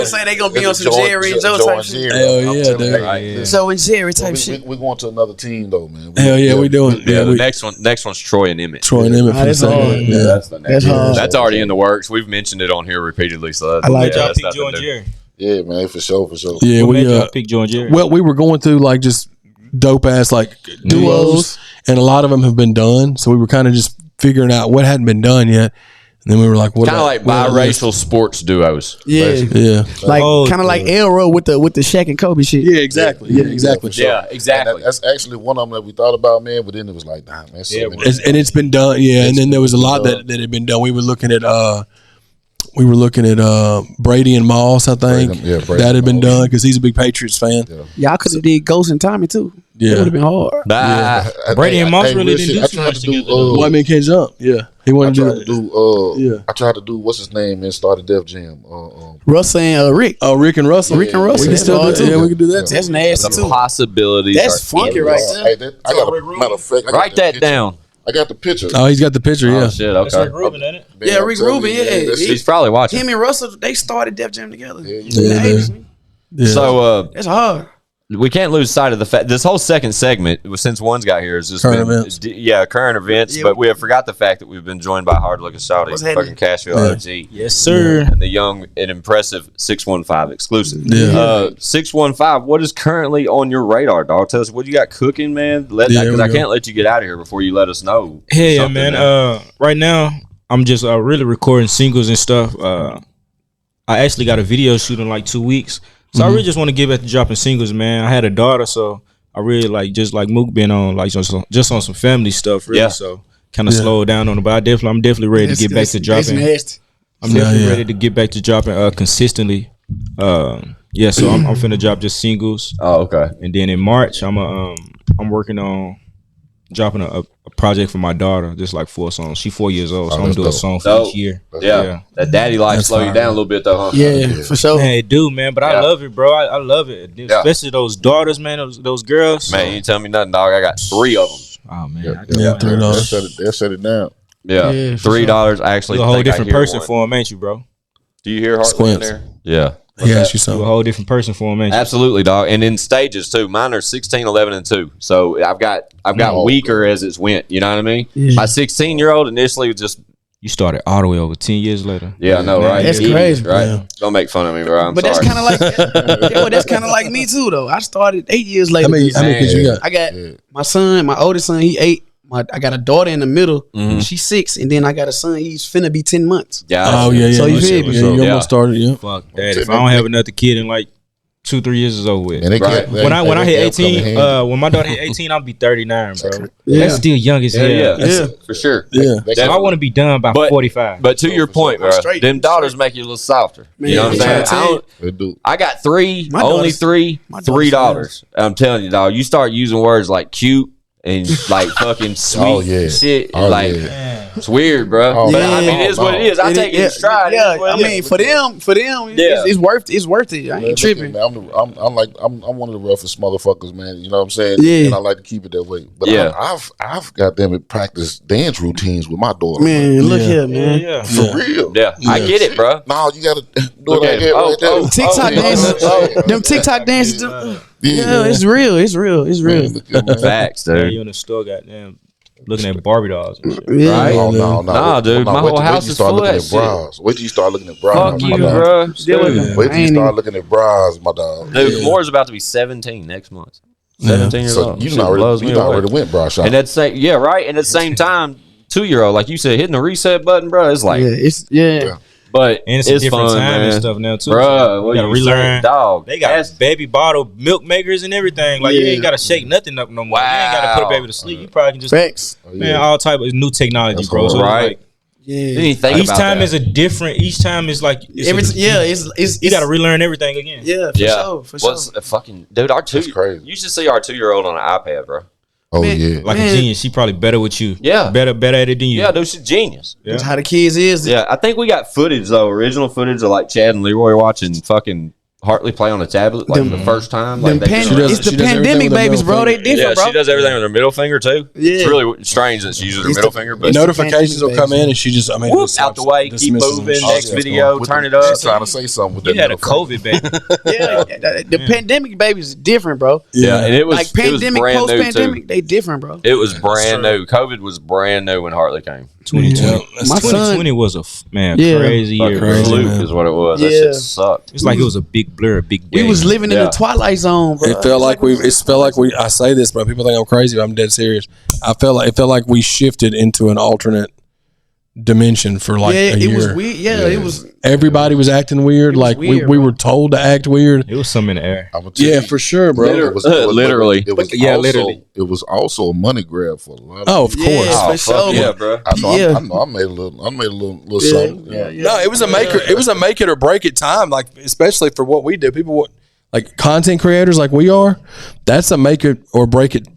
saying they going to be on some Jerry and Joe type shit. Hell yeah, dude. Right. So and Jerry type shit. We're going to another team, though, man. Hell yeah, we doing. Yeah, the next one's Troy and Emmett. Troy and Emmett. That's hard. Yeah, that's the next one. That's already in the works. We've mentioned it on here repeatedly. So I like y'all pick Joe and Jerry. Yeah, man, for sure. Yeah, we pick Joe and Jerry. Well, we were going through like just dope ass like duos, and a lot of them have been done. So we were kind of just figuring out what hadn't been done yet, and then we were like, "What?" Kind of like biracial sports duos. Yeah. Like kind of like Elro with the Shaq and Kobe shit. Yeah, exactly. Yeah, exactly. Yeah, exactly. That's actually one of them that we thought about, man. But then it was like, nah, man. And it's been done. Yeah, and then there was a lot that had been done. We were looking at Brady and Moss, I think. Brady that had been done because he's a big Patriots fan. Y'all could have did Ghost and Tommy too. Yeah, it would have been hard. Brady and Moss really didn't do too much together. White Man Can't Jump. Yeah, he wanted to do. I tried to do what's his name and started Def Jam. Russell and Rick. Oh, Rick and Russell. Rick and Russell. We can still do. Yeah, we can do that. That's nasty too. Possibilities. That's funky right there. I got a matter of fact. Write that down. I got the picture. Oh, he's got the picture. Yeah. Oh, shit. Okay. Rick Rubin, ain't it? Yeah, Rick Rubin. Yeah, he's probably watching. Him and Russell, they started Def Jam together. Yeah. So that's hard. We can't lose sight of the fact this whole second segment, since one's got here, is just current events. Current events. But we have forgot the fact that we've been joined by hard looking Shawty, fucking Cashville OG. Yes, sir. And the young and impressive 615 exclusive. Yeah. 615. What is currently on your radar, dog? Tell us what you got cooking, man. Because I can't let you get out of here before you let us know. Hey, yeah, man. Right now, I'm just really recording singles and stuff. I actually got a video shoot in like 2 weeks. So I really just want to get back to dropping singles, man. I had a daughter, so I really like just like Mook been on like just on some family stuff, really. Yeah. So kind of slowed down on it, but I'm definitely ready to get back to dropping. I'm definitely ready to get back to dropping consistently. So I'm finna drop just singles. Oh, okay. And then in March, I'm working on dropping a project for my daughter, just like 4 songs. She 4 years old, so I'm gonna do a song for each year. Yeah. That daddy life slow you down a little bit though, huh? Yeah, for sure. Man, it do, man. But I love it, bro. I love it, especially those daughters, man. Those girls. Man, you ain't tell me nothing, dog. I got 3 of them. Oh man, $3. They'll set it down. Yeah, $3. Actually, you're a whole different person for them, ain't you, bro? Do you hear Hartley in there? Yeah. Yeah, she's a whole different person for them, ain't you? Absolutely, dog. And in stages too. Mine are 16, 11, and 2. So I've got weaker as it's went. You know what I mean? Yeah. My 16-year-old initially was just. You started all the way over 10 years later. Yeah, I know, right? That's crazy, right? Yeah. Don't make fun of me, bro. But sorry. that's kind of like that's kind of like me too, though. I started 8 years later. How many kids you got? I got my son, my oldest son. He 8. I got a daughter in the middle. Mm-hmm. She's 6, and then I got a son. He's finna be 10 months. Yeah. Oh yeah. So you feel me? You almost started. Yeah. Fuck that. If I don't have another kid in like 2-3 years, is over with. Right. When I hit 18, when my daughter hit 18, I'll be 39, bro. Yeah. That's still young as hell. Yeah, for sure. Yeah. So I want to be done by 45. But to your point, bro, them daughters make you a little softer. Man, you know what I'm saying? I got 3, only $3. I'm telling you, dog. You start using words like cute and like fucking sweet shit. It's weird, bro. But I mean, it is what it is. I take it in stride. Yeah, I mean, for them, it's worth it. I ain't tripping. Man, I'm one of the roughest motherfuckers, man. You know what I'm saying? Yeah. And I like to keep it that way. But I've got them at practice dance routines with my daughter. Man, look here, man. Yeah. For real. Yeah, I get it, bro. No, you gotta do it like that right there. TikTok dances. Them TikTok dances. Yeah, it's real. It's real. Facts, dude. You in the store, goddamn, looking at Barbie dolls and shit. Yeah. Right? No, Nah, dude. My whole house is full of that shit. Wait till you start looking at bras. Fuck you, bro. Wait till you start looking at bras, my dog. Dude, Kamara's about to be 17 next month. 17 years So old. you already went bra shopping. And that's right. And at the same time, 2-year-old, like you said, hitting the reset button, bro. It's like, but And it's a different fun, time man. and stuff now too. Bro, what you gotta you relearn. saying, dog? They got baby bottle milk makers and everything. Like you ain't gotta shake nothing up no more. You ain't gotta put a baby to sleep. You probably can just Facts. man, all type of new technology, That's bro. So right. like, Each each time is a different. Each time is like you gotta relearn everything again. Yeah, for sure. What's a fucking dude? Our That's crazy. You should see our 2-year-old on an iPad, bro. Oh yeah. Like a genius. She probably better with you. Yeah. Better at it than you. Yeah, dude, she's genius. That's how the kids is. Yeah, I think we got footage though, original footage of like Chad and Leroy watching fucking Hartley play on a tablet like the first time. Like it's the pandemic babies, bro. They different, bro. She does everything with her middle finger too. Yeah. It's really strange that she uses her middle finger. But Notifications will come in and she just, whoop, out the way, keep moving. Next video, turn it up. She's trying to say something with that. You had a middle finger. COVID baby. Yeah, the pandemic babies is different, bro. Yeah, and it was Like pandemic, post pandemic, they different, bro. It was brand new. COVID was brand new when Hartley came. 2020. My 2020 was a crazy year. Fluke is what it was. That shit sucked. It's like it was a big blur, a big day. We was living in the twilight zone, bro. It felt like I say this, but people think I'm crazy, but I'm dead serious. It felt like we shifted into an alternate dimension for like a year. It was weird. It was. Everybody was acting weird. Like weird, we were told to act weird. It was something in the air. Yeah, for sure, bro. Literally. Literally. It was also a money grab for a lot of of course. For sure. Yeah, bro. I know. I made a little something. No, it was a make it or break it time. Like especially for what we do, people like content creators like we are. That's a make it or break it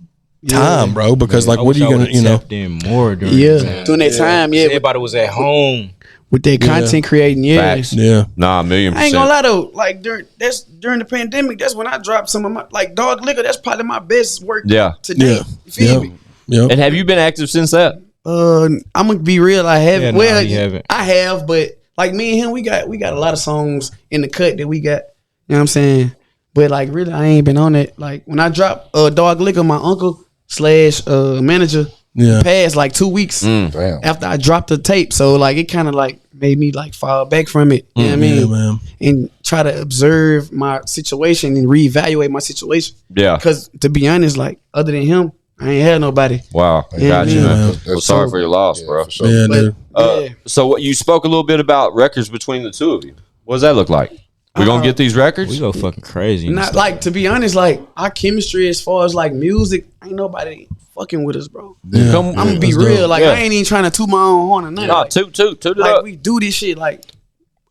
time, bro. Because like, what are you gonna, in more during during that time, everybody was at home with their content creating, Facts. Yeah. Nah, 1,000,000%. I ain't gonna lie though, like during the pandemic, that's when I dropped some of my like Dog Liquor. That's probably my best work today. You feel me? Yeah. And have you been active since that? I'm gonna be real. I haven't. You haven't. I have, but like me and him, we got a lot of songs in the cut that we got. You know what I'm saying? But like really, I ain't been on it. Like when I dropped Dog Liquor, my uncle / manager passed like 2 weeks after I dropped the tape. So like it kind of like made me like fall back from it. You know what I mean? Man. And try to observe my situation and reevaluate my situation. Yeah. Because to be honest, like other than him, I ain't had nobody. Wow. Got you, man. Well, sorry for your loss, bro. For sure. Yeah, But, dude. So what you spoke a little bit about records between the two of you. What does that look like? We gonna get these records? We go fucking crazy. Not like, to be honest, like our chemistry as far as like music, ain't nobody fucking with us, bro. Yeah. I'm gonna be real. Like I ain't even trying to toot my own horn or nothing. Nah, like, toot it like up. we do this shit like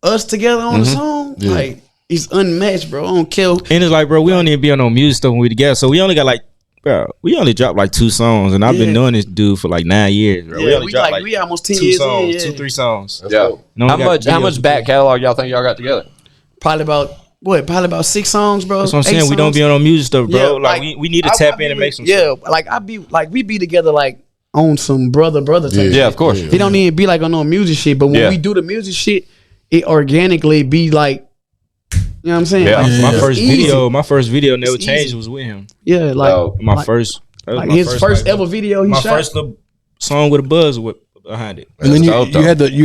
us together on the song. Like it's unmatched, bro. I don't care. And it's like, bro, we don't even be on no music stuff when we together. So we only got like bro, we only dropped like 2 songs, and I've been doing this dude for like 9 years. Bro. Yeah, we almost 10 years songs, in. 2-3 songs. Yeah. How much back catalog y'all think y'all got together? Probably about 6 songs, bro. That's what I'm saying. We don't be on no music stuff, bro. Yeah, like we need to tap in and make some. Yeah, like we be together like on some brother type. Yeah, of course. It don't even be like on no music shit, but when we do the music shit, it organically be like. You know what I'm saying? Yeah. Like, My first video never changed. Was with him. Yeah, like my first, like his first ever video he my shot. first little song with a buzz behind it. And then you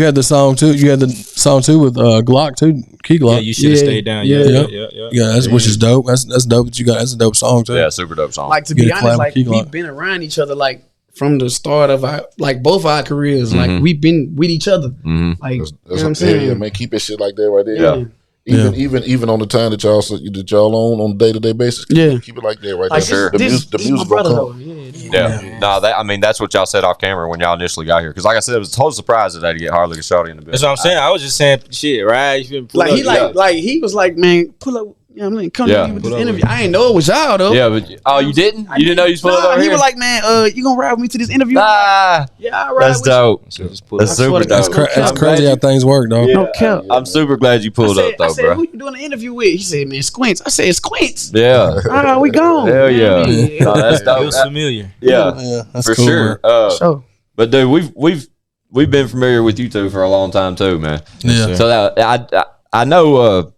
had the song too. You had the song too with Glock too, Key Glock. Yeah, you should have stayed down. Yeah. Which is dope. That's dope. That you got. That's a dope song too. Yeah, super dope song. Like to be honest, like we've been around each other like from the start of our like both our careers. Like we've been with each other. Like you know what I'm saying? Yeah, man, keep it shit like that right there. Yeah. Even on the time that y'all on a day-to-day basis, keep it like that right like there. The music brother will come. Yeah. No, I mean that's what y'all said off camera when y'all initially got here. Because like I said, it was a total surprise today to get Hardly a Shawty in the business. That's what I'm saying. I was just saying shit, right? You Like he was like, man, pull up. You know what I mean? Come to me with this interview. I ain't know it was y'all though. Yeah, but you didn't? You didn't know you was pulling up He here? was like, man, you gonna ride with me to this interview? Yeah, I ride that's with dope. So That's super dope. That's crazy how things work, dog. you. No cap. I'm super glad you pulled up though, I said, bro. who you doing the interview with? He said, man, Squints. I said, Squints. Yeah. All right, we gone. Hell yeah. No, that's It dope. was familiar. Yeah, that's for cool, sure. So But dude, we've been familiar with you two for a long time too, man. Yeah. So that I know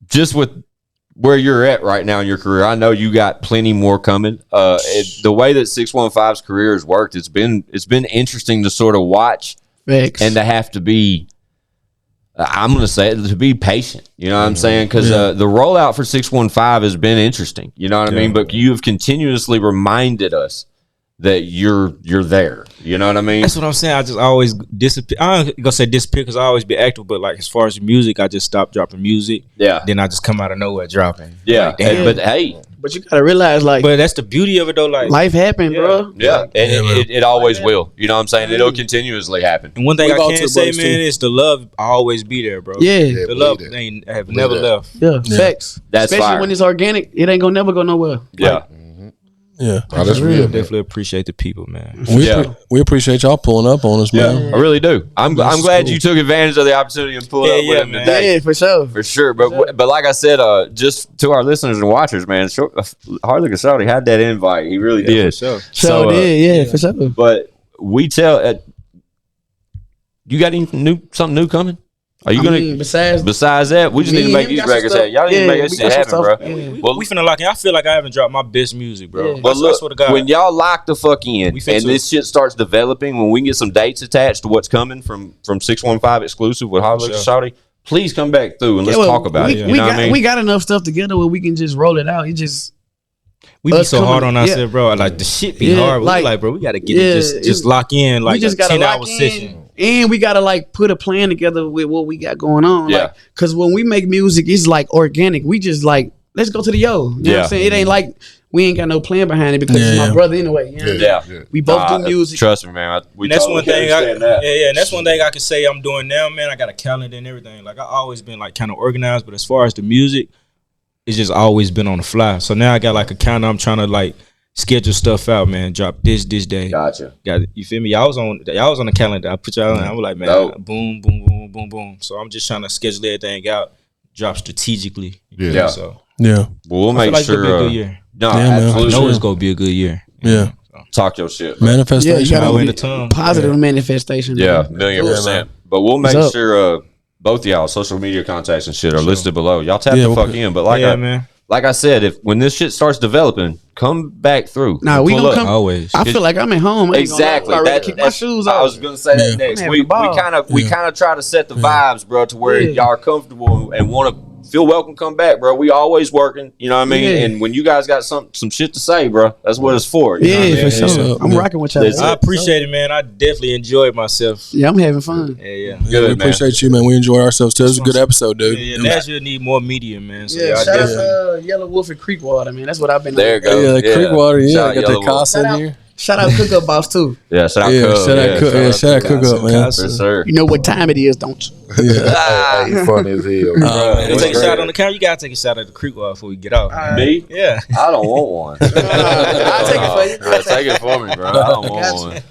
just with where you're at right now in your career, I know you got plenty more coming. The way that 615's career has worked, it's been interesting to sort of watch Facts. and to have to be. I'm going to say it, to be patient. You know what I'm saying? Because the rollout for 615 has been interesting. You know what I mean? But you have continuously reminded us that you're there. You know what I mean? That's what I'm saying. I just always disappear. I'm gonna say disappear because I always be active, but like as far as music, I just stopped dropping music. Yeah. Then I just come out of nowhere dropping. Yeah. Like, damn. But hey. But you gotta realize, like, But that's the beauty of it though. Like life happened, bro. Yeah. And it always will. You know what I'm saying? It'll continuously happen. And one thing We've I all can took say, breaks, man, too. is the love always be there, bro. Yeah. The love ain't have never left. Yeah. Facts. That's Especially fire. when it's organic, it ain't gonna never go nowhere. Yeah. Yeah. Oh, that's real. man. Definitely appreciate the people, man. We appreciate y'all pulling up on us, man. I really do. I'm glad you took advantage of the opportunity and pulled up with him man. today. Yeah, for sure. For sure. But like I said, just to our listeners and watchers, man, Hardly a Shawty had that invite. He really did. For sure. So did, for sure. But we tell you got something new coming? Are you besides that, we just need to make these records happen. Y'all need to make that shit happen, bro. Yeah. Well, We finna lock in. I feel like I haven't dropped my best music, bro. Yeah. but I look, swear to God. when y'all lock the fuck in We and finna- this shit starts developing, when we get some dates attached to what's coming from 615 exclusive with Hardly a Shawty, please come back through and let's talk about it. You know what I mean? We got enough stuff together where we can just roll it out. It just we be us so hard coming- on ourselves, bro. Like the shit be Yeah, hard. But like- we like, bro, we gotta get Yeah, it. Just lock in like we just a gotta 10-hour lock in, session. and we gotta like put a plan together with what we got going on. Yeah. Like, cause when we make music, it's like organic. We just like let's go to the yo. You know what I'm saying? It ain't like we ain't got no plan behind it because it's my brother anyway. You know? Yeah. We both do music. Trust me, man. And that's one thing. And that's one thing I can say I'm doing now, man. I got a calendar and everything. Like I always been like kind of organized, but as far as the music, it's just always been on the fly. So now I got like a calendar. I'm trying to like schedule stuff out, man. Drop this day. Gotcha. Got it. You feel me? Y'all was on the calendar. I put y'all on. I was like, man, Dope. boom, boom, boom, boom, boom. So I'm just trying to schedule everything out, drop strategically. You Yeah. know, So Yeah. Well, we'll I make feel like it's sure. gonna be a good year. No, Yeah, man. I absolutely. know it's gonna be a good year. Yeah. Talk your shit. Yeah, Manifestation. you gotta All in be the tongue. positive manifestation. Yeah, man. $1,000,000%. But we'll make What's up? sure both of y'all social media contacts and shit are listed below. Y'all tap Yeah, the we'll fuck put- in. But like I said, when this shit starts developing, come back through. Nah, and we pull gonna up. come. Always. I feel like I'm at home. I ain't gonna lie. Exactly. I already That- kick my that's- shoes I off. was gonna say that Yeah. next. I'm We having a ball. kind of try to set the vibes, bro, to where Yeah. y'all are comfortable and want to feel welcome. Come back, bro. We always working. You know what I mean? Yeah. And when you guys got some shit to say, bro, that's what it's for. You know what I Yeah, mean? for sure. I'm rocking with y'all. That's I appreciate it, man. I definitely enjoyed myself. Yeah, I'm having fun. Yeah, yeah. Good, we man. appreciate you, man. We enjoyed ourselves too. It was a good episode, dude. Yeah, Nashville need more media, man. So Yeah, y'all shout out definitely. to Yellow Wolf and Creekwater, man. That's what I've been. There you go. Yeah, the Creekwater, Shout out got Yellow the casa in here. Shout out Cook Up Boss too. Yeah, shout out Cook Up, man. Yes, sir. You know what time it is, don't you? Hey, funny as hell. Hey, take a shot on the camera. You gotta take a shot at the creek wall before we get out. Me? Yeah. I don't want one. I'll take it for you. Bro, take it for me, bro. I don't want one.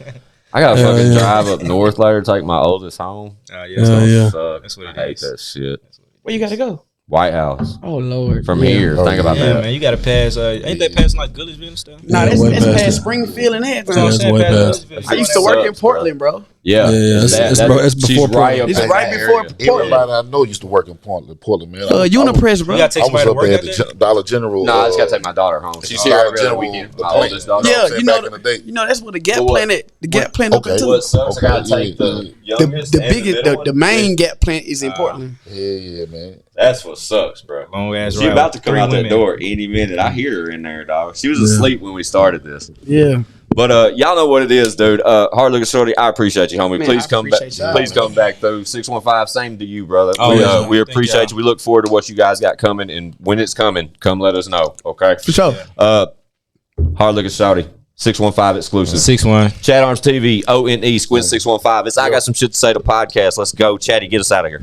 I gotta fucking drive up north later to take my oldest home. That's what it is. I hate that shit. Where you gotta go? White House. Oh Lord. From here. Think about Yeah, that. man, you gotta pass. Ain't that passing like Goodlettsville and stuff? Nah, that's past Springfield and everything. That's way past. I used to work in Portland, bro. Yeah. It's before Portland. It's right before Portland. Everybody I know used to work in Portland, man. Unipress, bro. You gotta take I was somebody to up work there out at there? the Dollar General. No, I just gotta take my daughter home. She's here every other weekend. My oldest daughter. Yeah, you know, back in the day. you know that's what the Gap plant at. The Gap plant up Okay. too. What sucks, I gotta take the youngest The and biggest, middle the one. main Gap plant is in Portland. Yeah, man. That's what sucks, bro. Long ass She ride about to with come 3 out that women. door any minute. I hear her in there, dog. She was asleep when we started this. Yeah. But y'all know what it is, dude. Hard looking shorty, I appreciate you, homie. Man, Please I come back. appreciate y'all, Please man. come back through 615. Same to you, brother. Oh, yeah. We Thank appreciate y'all. you. We look forward to what you guys got coming, and when it's coming, come let us know. Okay. For sure. Hard looking shorty, 615 exclusive. 6'1". ChadArmesTV, ONE Squid 615. It's I got some shit to say to podcast. Let's go, Chatty. Get us out of here.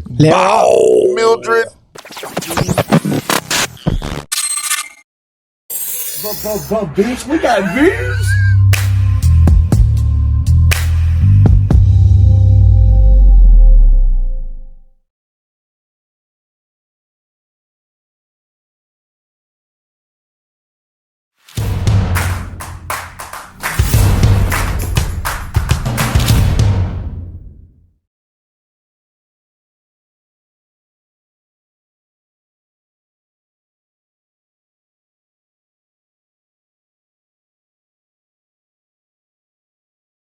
Mildred. Bitch, we got views.